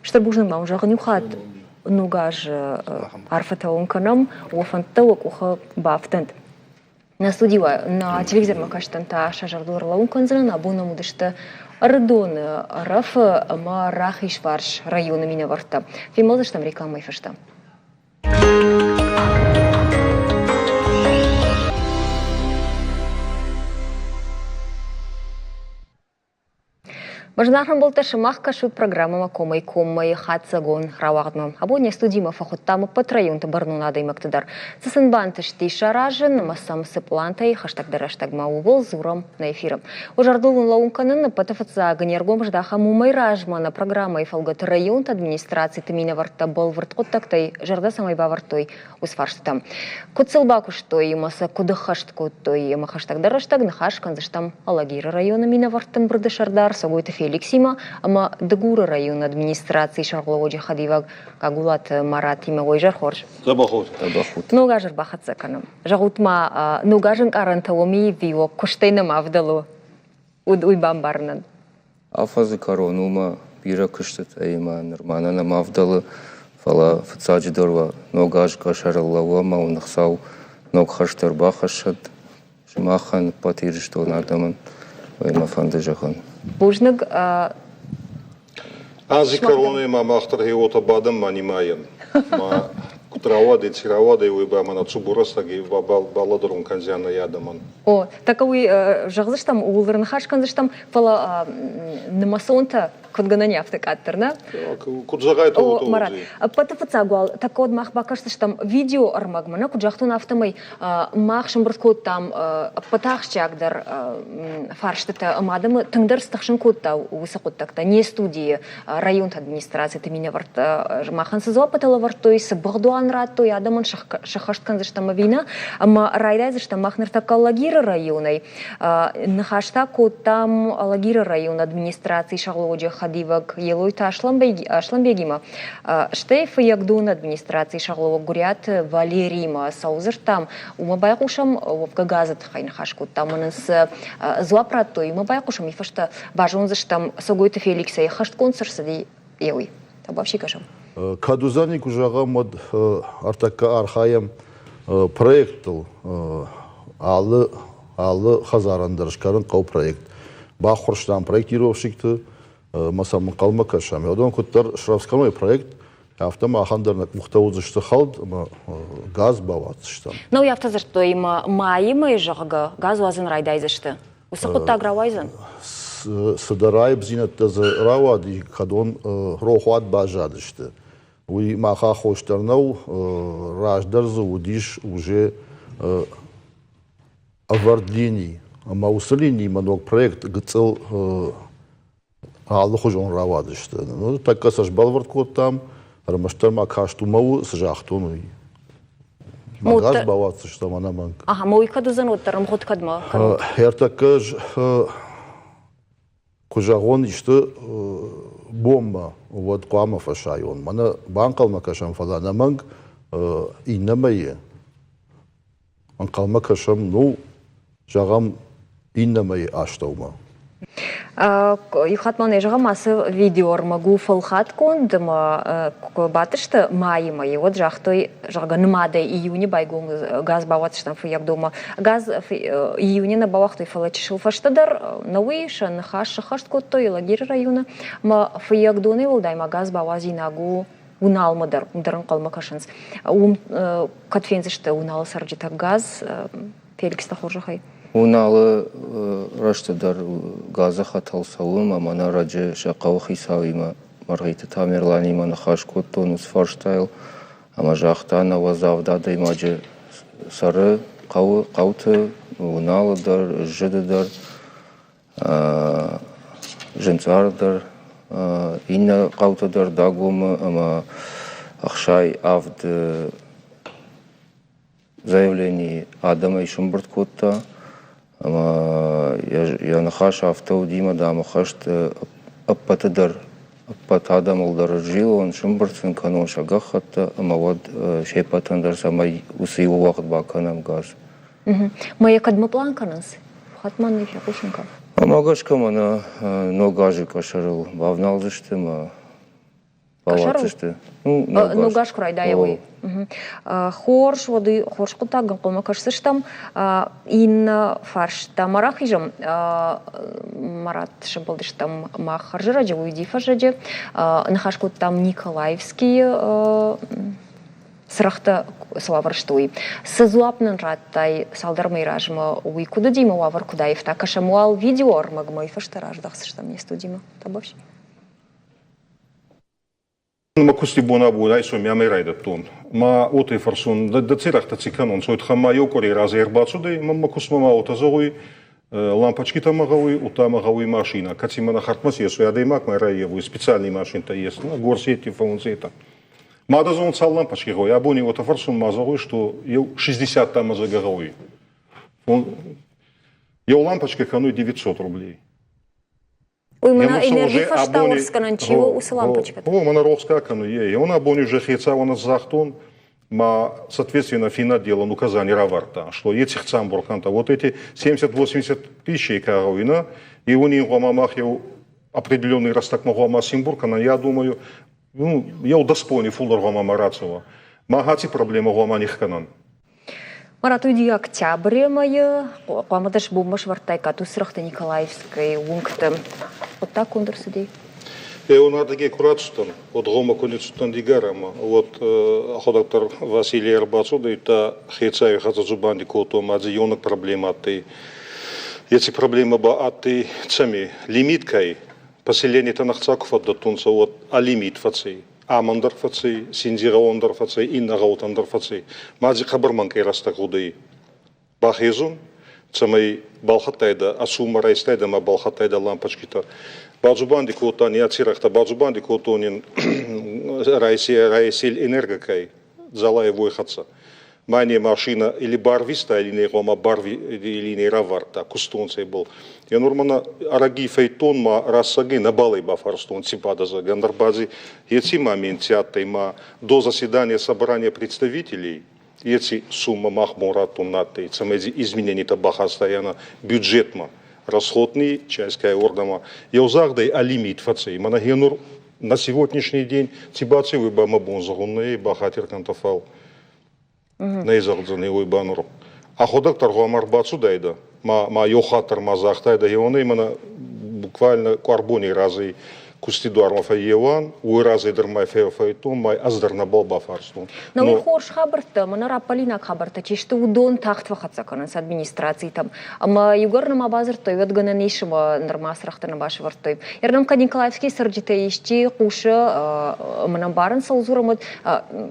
штырбужник мам жагын юхат ногаж арфатаун канам уфантаук уха бафтанд на студива на телевизор макаштан та шажардур лаун конзран абуна мудышта ардон раф ма рахишварш района минаварта фимозаштам реклама ифашта Бажнахрам болта шамах кашут программа комай комай хатсагон равагдмам. Абоня студима фахуттама патрайон табарнунада и мактадар. Сасанбантыш ти шаражен, масам сыплантай, хаштагдараштагма увол зуром на эфиром. Ужардулун лаунканын патафатса ганергом ждаха мумай ражма на программа и фалгат район администрации тамина варта бол варткоттактай жарда самай бавартой усфарштам. Кутсылбакуштой маса кудахашткотой махаштагдараштаг нахашкан заштам алагира района мина вартан брдашардар сагойта Феликсима, ама Дагура район администрации Шарловоджи Хадиваг Кагулат Марат имегой жархорж. Забахут. Ногажер бахатса канам. Жагутма ногажен карантауми вио куштейна мавдалу уй бамбарнан. Афазы коронума бира кыштат айма нормана мавдалы фала фцадждорва ногаж кашарлава маунахсау ног хаштар бахашат шмахан патирштол надаман айма фандажахан. Бужныг Ази короны мамахтар хеота бадам манимаем. Ма кутравады тиравады уйба мана цубурастаги баладрун канзяна ядаман. О, такой жагзыштам улырын хашканзыштам фала намасонта кодгананяфты каттерна. Кудзагай то О, Марат, патафацагуал такод мах бакаштыштам видео армагмана куджахтун автомай мах шамбрткот там патахчагдар фарштыта амадамы тыңдар стахшын котта высокоттакта не студии район администрации таминя варта махан сызва патала вартой сбагдуан раттой адаман шахаштканзыштам вина ама райдайзыштам махныртака лагира районай нахашта коттам лагира район администрации Шарловоджи Хадиваг елойта Ашламбегима. Штейф ягдун администрации Шарлова Гурят Валерима Саузер там умабайкушам в газет хайнхашку там с злопратой умабайкушам и фашта бажонзыш там согойта Феликса и хашт концерт сади елой. Там вообще кашам. Кадузаник ужага мод артака архаем проектл алы хазарандырышкарын кау проект. Бахурштан проектировщикты масам қалма кашам. Одан куттар шравскалмай проект автома ахандарнак мухтаузышты халд газ баватыштан. Ну я автозырто има майыма жага газ вазын райдайзышты. Усакутта агравайзын. Садарай бзинатта равади кадон рохуат бажадышты. Уй маха хоштарнау раждарзы удиш уже авардлений. Маусалини манок проект гцел аллахужон равадышты. Ну так касаш балварткот там рамаштарма кашту мау сжахтуну. Магаз баватышты мана манк. Ага, мой кадузан оттарым ход кадма. Эртакаж кужагон ишты бомба вот куама фашайон. Мана банкал макашам фалана манк иннамае. Анкал макашам ну жагам иннамае аштаума. Юхатман ежага масы видеор магу фалхат кондыма батышты майыма. Вот жахтой жага нымады июне байгон газ баватыштан фыяк дома. Газ июне на бавахтой фалачышыл фаштадар науиша нахаш хашт коттой лагер района. Ма фыяк доны волдайма газ бавазинагу уналмадар ударан калмакашынс. Катфензышты унал сарджита газ Феликс тахоржахай. Уналы раштадар газа хаталсауым, амана раджи шақау хисауима марғайты тамерланима нахаш коттон усфарштайл, ама жақтан авазавдады имаджи сары қауты уналыдар, жыдыдар, жынцардар, инна қаутадар дагома, ама ақшай авд заявление Адама и Шумбрт Котта, ама я нахаш автоу дима да махашт аппатадар аппатадам алдар жил он Шумбртсен канон шагахатта, ама вот шейпатандар самай усы уақыт баканам газ. Моя кадмапланканас, хатман и фякушенков. Амагашка мана ногажи кашарыл бавналдышты, ма палатышты. Ногаш крайдаевый. Хорш воды хорш кутаган кома кашсыштам ин фарш тамарахижам марат шабалдыштам махаржираджи уйдифажаджи нахашку там Николаевский сырахта славарштуй. Сызуапнын раттай салдармай ражма уйкуда дима уавар кудаевта кашамуал видеор магмой фаштараждахсыштам не студима табавш. Ма кусти бона будай сом я мерайда тон. Ма оте фарсон да цирахта циканон сойт хама йокори разербацуды ма кусмама ота зогуй лампочки тамагауи утамагауи машина. Каци мана хартмас есу я деймак майраеву специальный машин-то есть. На горсети фаунцета. Ма да зон цал лампочки гауи. Абони ота фарсон мазагуи, что ел 60 там мазагауи. Ел лампочка кануй 900 рублей. Ой, мана энергия фаштаурска нанчиво усы лампочка. О, мана ровска кану е. Он абони же хеца он захтон, ма соответственно фина делан указание раварта, что эти хцам бурханта вот эти 70-80 тысяч карауина, и у них мамах я определенный растак мама симбуркана, я думаю, ну я удоспони фулдер мама рацова. Магати проблема мама нихканан. Марат уйди октябрь моя, памятаешь бомбаш вартайка, ту срахта Николаевской ункта. Вот так он дорсудей. Он адыге куратстан, от гома количестван дигарама, вот ходоктор Василий Арбацуда и та хейцави хаза зубанди кото мадзи йонок проблема ты. Эти проблемы ба аты цами лимиткой поселение танахцаков отдатунца вот а лимит фацей. Амандар фацей, синдираондар фацей, иннагаутандар фацей. Мадзи хабарманкай растагудей. Бахезун, цамай балхатайда, асума райстайда ма балхатайда лампочки-то. Баджубанди котан, я цирахта баджубанди котонин райсель энергокай, залай войхатса. Мания машина или барвиста, или не рома барви, или не раварта, кустонцей был. Я нормально араги фейтон ма рассаги на балай бафарстон ципада за гандарбази. Эти моменты аттай ма до заседания собрания представителей, эти сумма махмуратун наттай, цамеди изменений табаха стояна бюджет ма. Расходный, часть ордама. Я узагдай алимит фацей. Манагенур на сегодняшний день тибаци выба мабон загунный бахатер кантафал. На изагдзаны уйбанур. А ходак торгуамар бацу дайда. Ма йохатар мазахтайда. И он именно буквально карбони разы кустидуар фаеван, уй разы дермай фаетон, май аздарна балба фарстон. Но уй хорш хабарта, мана рапалина хабарта, чишты удон тахтва хацакана с администрацией там. Ама югарна мабазар той, ведгана нейшима нормасрахта на баши вартой. Ярнам ка Николаевский сарджите ищи куша манамбаран салзурамот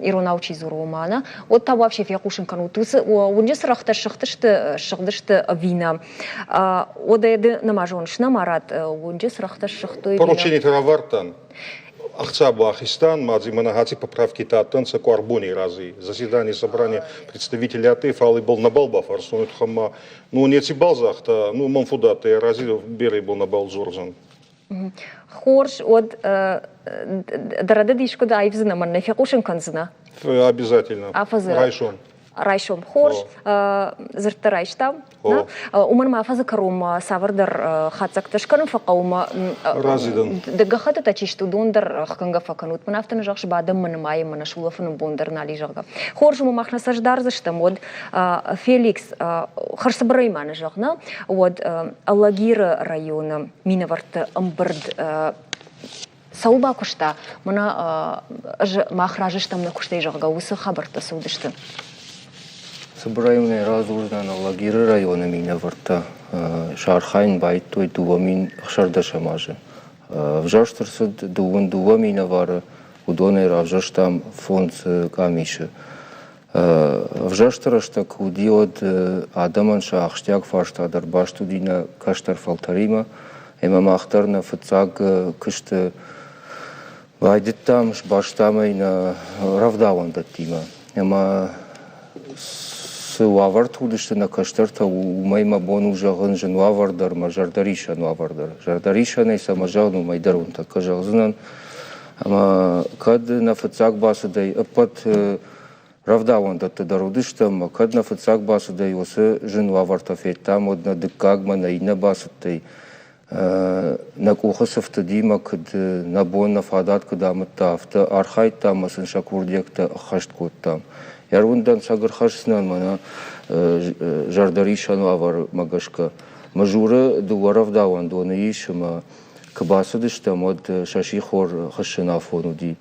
иронаучи зурумана. Вот там вообще фякушин канутус, унже срахта шахтышты вина. Одайды намажоншна марат, унже срахта шахтой. Поручение Вартан, Ахцаба Ахистан, Мадзи Манагати поправки Татанца, Куарбони разы. Заседание собрания представителей АТ фалы был на балба фарсон хама. Ну не эти балзахта, ну манфудаты разы бери был на балзорзан. Хорш от дорады дишку да айвзна манна фякушин канзна. Обязательно. Райшон. Райшом хорш, зерта райштам. Уман мафаза карума савардар хацакташкан факаума. Разидан. Дагахата тачишту дондар хканга факанут. Манафтан жахш бадам манамай манашулафан бондар нали жага. Хорш му махна саждар заштам от Феликс харсабрай мана жагна. Вот Аллагира района минаварт амбард. Сауба кушта мана махражиштам на куштай жага усы хабарта судышты. Собираемые разлужные Лагиры района меня варта Шархайн байт той дуамин Хшардашамажи. В Жаштарсуд дуамина вара удоны равжаштам фонд камиши. В Жаштараштак удиод Адаман Шахштяк фаштадар баштудина Каштар Фалтарима Ема мақтарна фыцаг кышты вайдыттам, баштамай на равдаванда тима. Ема вавар тудышты на каштарта умайма бону жағын жын вавардар, ма жардаришан вавардар. Жардаришан айса мажағну майдарун такка жағзынан. Ама кад на фыцаг басыдай ыппат равдаванда тадарудыштам, кад на фыцаг басыдай осы жын ваварта феттам, одна дыккагма на ина басыттай. На кухасыфты дима кад на бонна фадат кадамытта авты архайтта масын шакурдекта хашт коттам. Ярвундан сагырхашсынан мана жардаришан вавар магашка. Мажуры дуарав даван доны ишыма кабасыдыштам од шаши хор хашына фонуди.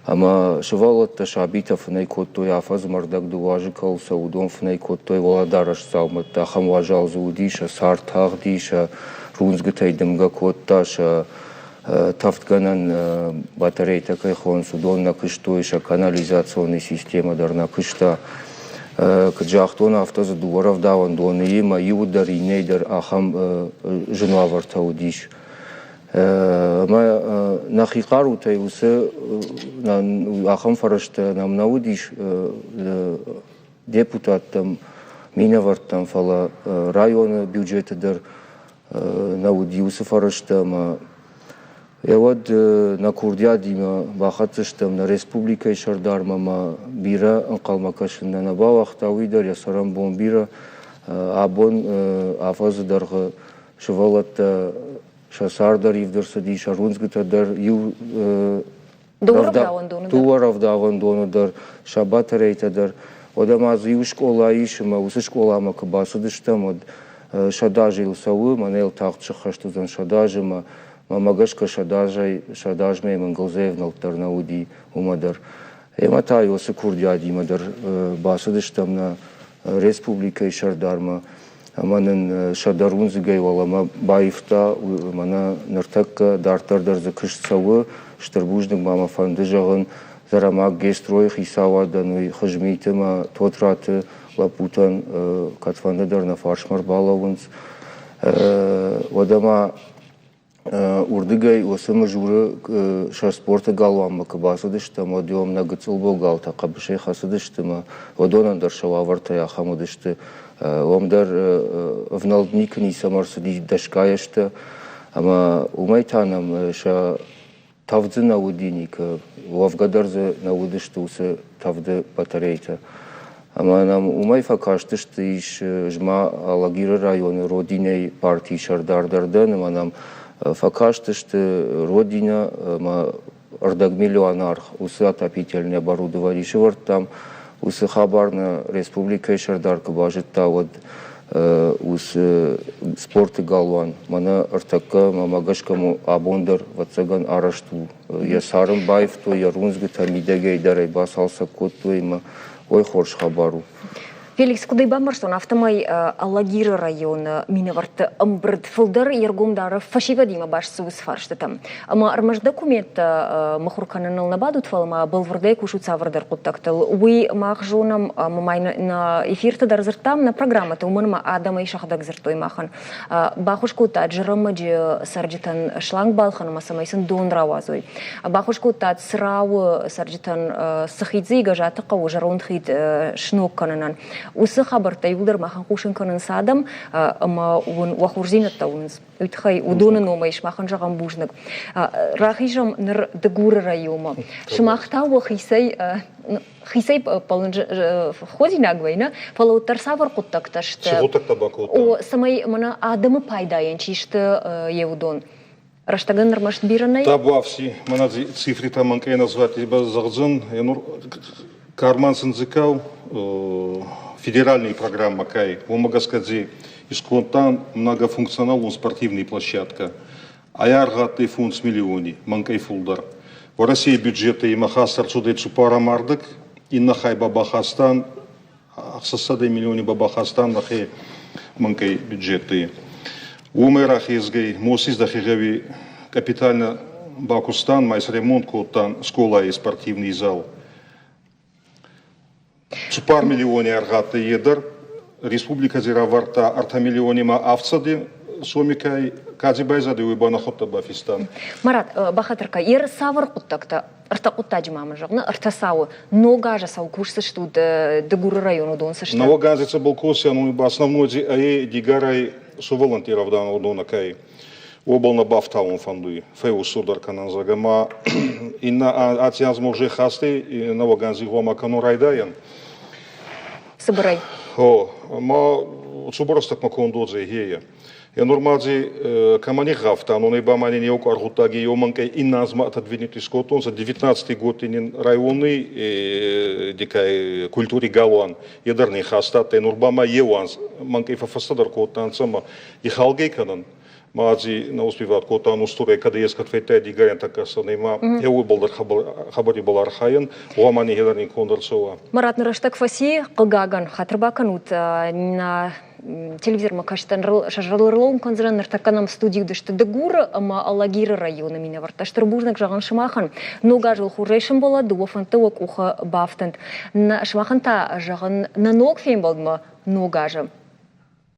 Ама шывалатта шабита фнай коттой афаз мардак дуажы калса удон фнай коттой валадараш салматта хам важал зудиша сартаг диша рунзгытайдымга котташа тафтганан батарейта кайхон судон на кыштойша канализационная система дар на кышта кджахтона автоза дуарав даван доны има иудар инейдар ахам жынвавар таудиш. Ма нахикару тай усы ахам фарашта нам наудиш депутаттам минавартам фала района бюджетыдар науди усы фараштам. Евод на Курдиадима бахатыштам на республика Шардармама бира анкалмакашында на бавахта уидар ясарам бомбира абон афаздарга швалатта шасардар ивдерса ди шарунзгытадар ю дуаравдаван донодар шабатарейтадар одамаз ю школа ишма усы школама кабасыдыштам од шадажил савы манел тахтшы хаштузан шадажима Мамагашка шадажмей Мангалзеевна Алтарнауди умадар. Ематай осы Курдиади мадар басыдыштам на республика и Шардарма. Аманын шадарунзыгай валама байфта мана нартакка дартардар за кышцавы штырбужник мама фанды жағын зарамак гестрой хисавадан и хажмейтыма тотраты лапутан катфандыдар на фаршмар балавынс. Вадама урдыгай осы мажуры шарспорта галвамма кабасыдыштам, одиом на гыцылбо галта қабышай хасыдыштыма, одонандар шававартай ахамыдышты, омдар вналдникни самарсыди дашкаяшты, ама умайтанам ша тавды наудиник, вавгадарзы наудышты усы тавды батарейта. Ама нам умай факаштышты иш жма алагиры районы родиней партии Шардардардан, ама нам факаштышты родина ардагмиллионар усы отопительное оборудование шевар там усы хабарна республика Шардарка бажитта вот усы спорты галван мана артакка мамагашкаму абондар вацаган арашту я сарым байфту я рунзгыта мидегей дарай басалса котту има ой хорш хабару. Феликс Кудайбамарсон автомай Алагиры районы минаварты ымбырд фылдар ергумдары фашива дима башсы усфаршты там. Ама армаш документ махурканын набадут фалма былвырдай кушу цавырдар куттактыл. Уй махжунам мамай на эфирты дарзыртам на программаты умынма адама и шахдаг зыртой махан. Бахушкута джырымы же сарджитан шланг балхан масамайсын дон равазой. Бахушкута срау сарджитан сахидзи гажаты қау жарундхид шнук канынан. Усы хабарта юлдар махан кушын канын садам, ама он вахурзинатта уныз. Үйтхай удонын омайш махан жаған бужнық. Рахижам ныр дыгуры райома. Шымақта уа хисай палын ходинагвайна, палауттар савар құттақташты. Сығутақта бақуытта. О, самай мана адамы пайдайын чишты еудон. Раштаган нормашт биранай? Таба все, мана цифры там манкай назвать, либо загзан, карман сынзыкау, федеральная программа КАИ, Омагаскази, исконтан многофункциональная спортивная площадка, аяргатый фонд с миллиони, манкай фулдар. В России бюджеты и махастар цудей цупара мардык, и нахай бабахастан, сосады миллиони бабахастан, нахай манкай бюджеты. Умерах изгай, мосис дахигави капитально Бакустан, майс ремонт коттан, школа и спортивный зал. Цупар миллиони аргаты едер, республика Зираварта арта миллионима авцады, сомикай кази байзады уйбана хотта бафистан. Марат, бахатырка, ер савар куттакта, арта куттаджи мама жагна, арта сау, нога сау курсы что дегуры району дон сашта. Новоганзица был кося, ну основной дигарай со волонтеров дана удона кай. Обал на бафтаун фандуи, феу судар канан загама, и на атиаз може хасты, и новоганзи гома кану райдаян. Собирай. О, ма цуборостак макондодзе гея. Я нормази камани гафта, но не бамани не окаргутаги йоманкай и назма отодвинутый скотон за 19 год инин районы дикай культури галуан. Ядарни хаста, те нурбама еванс, манкай фасадар котан сама и халгей канан. Мази на успеват котан устуре, когда есть катфейте дигарен такаса нема. Я уйбалдар хабари балархаян, уамани ядарни кондарцова. Марат нараштак фаси кылгаган хатырбаканут на телевизор макаштан шажарларлоун конзран нартаканам студию дышты дегура, ама алагиры района меня варта штырбужнак жаган шымахан. Нога жыл хуррейшим бола, дуофан тывак уха бафтант. На шымаханта жаган на ног фейм болдма нога жым.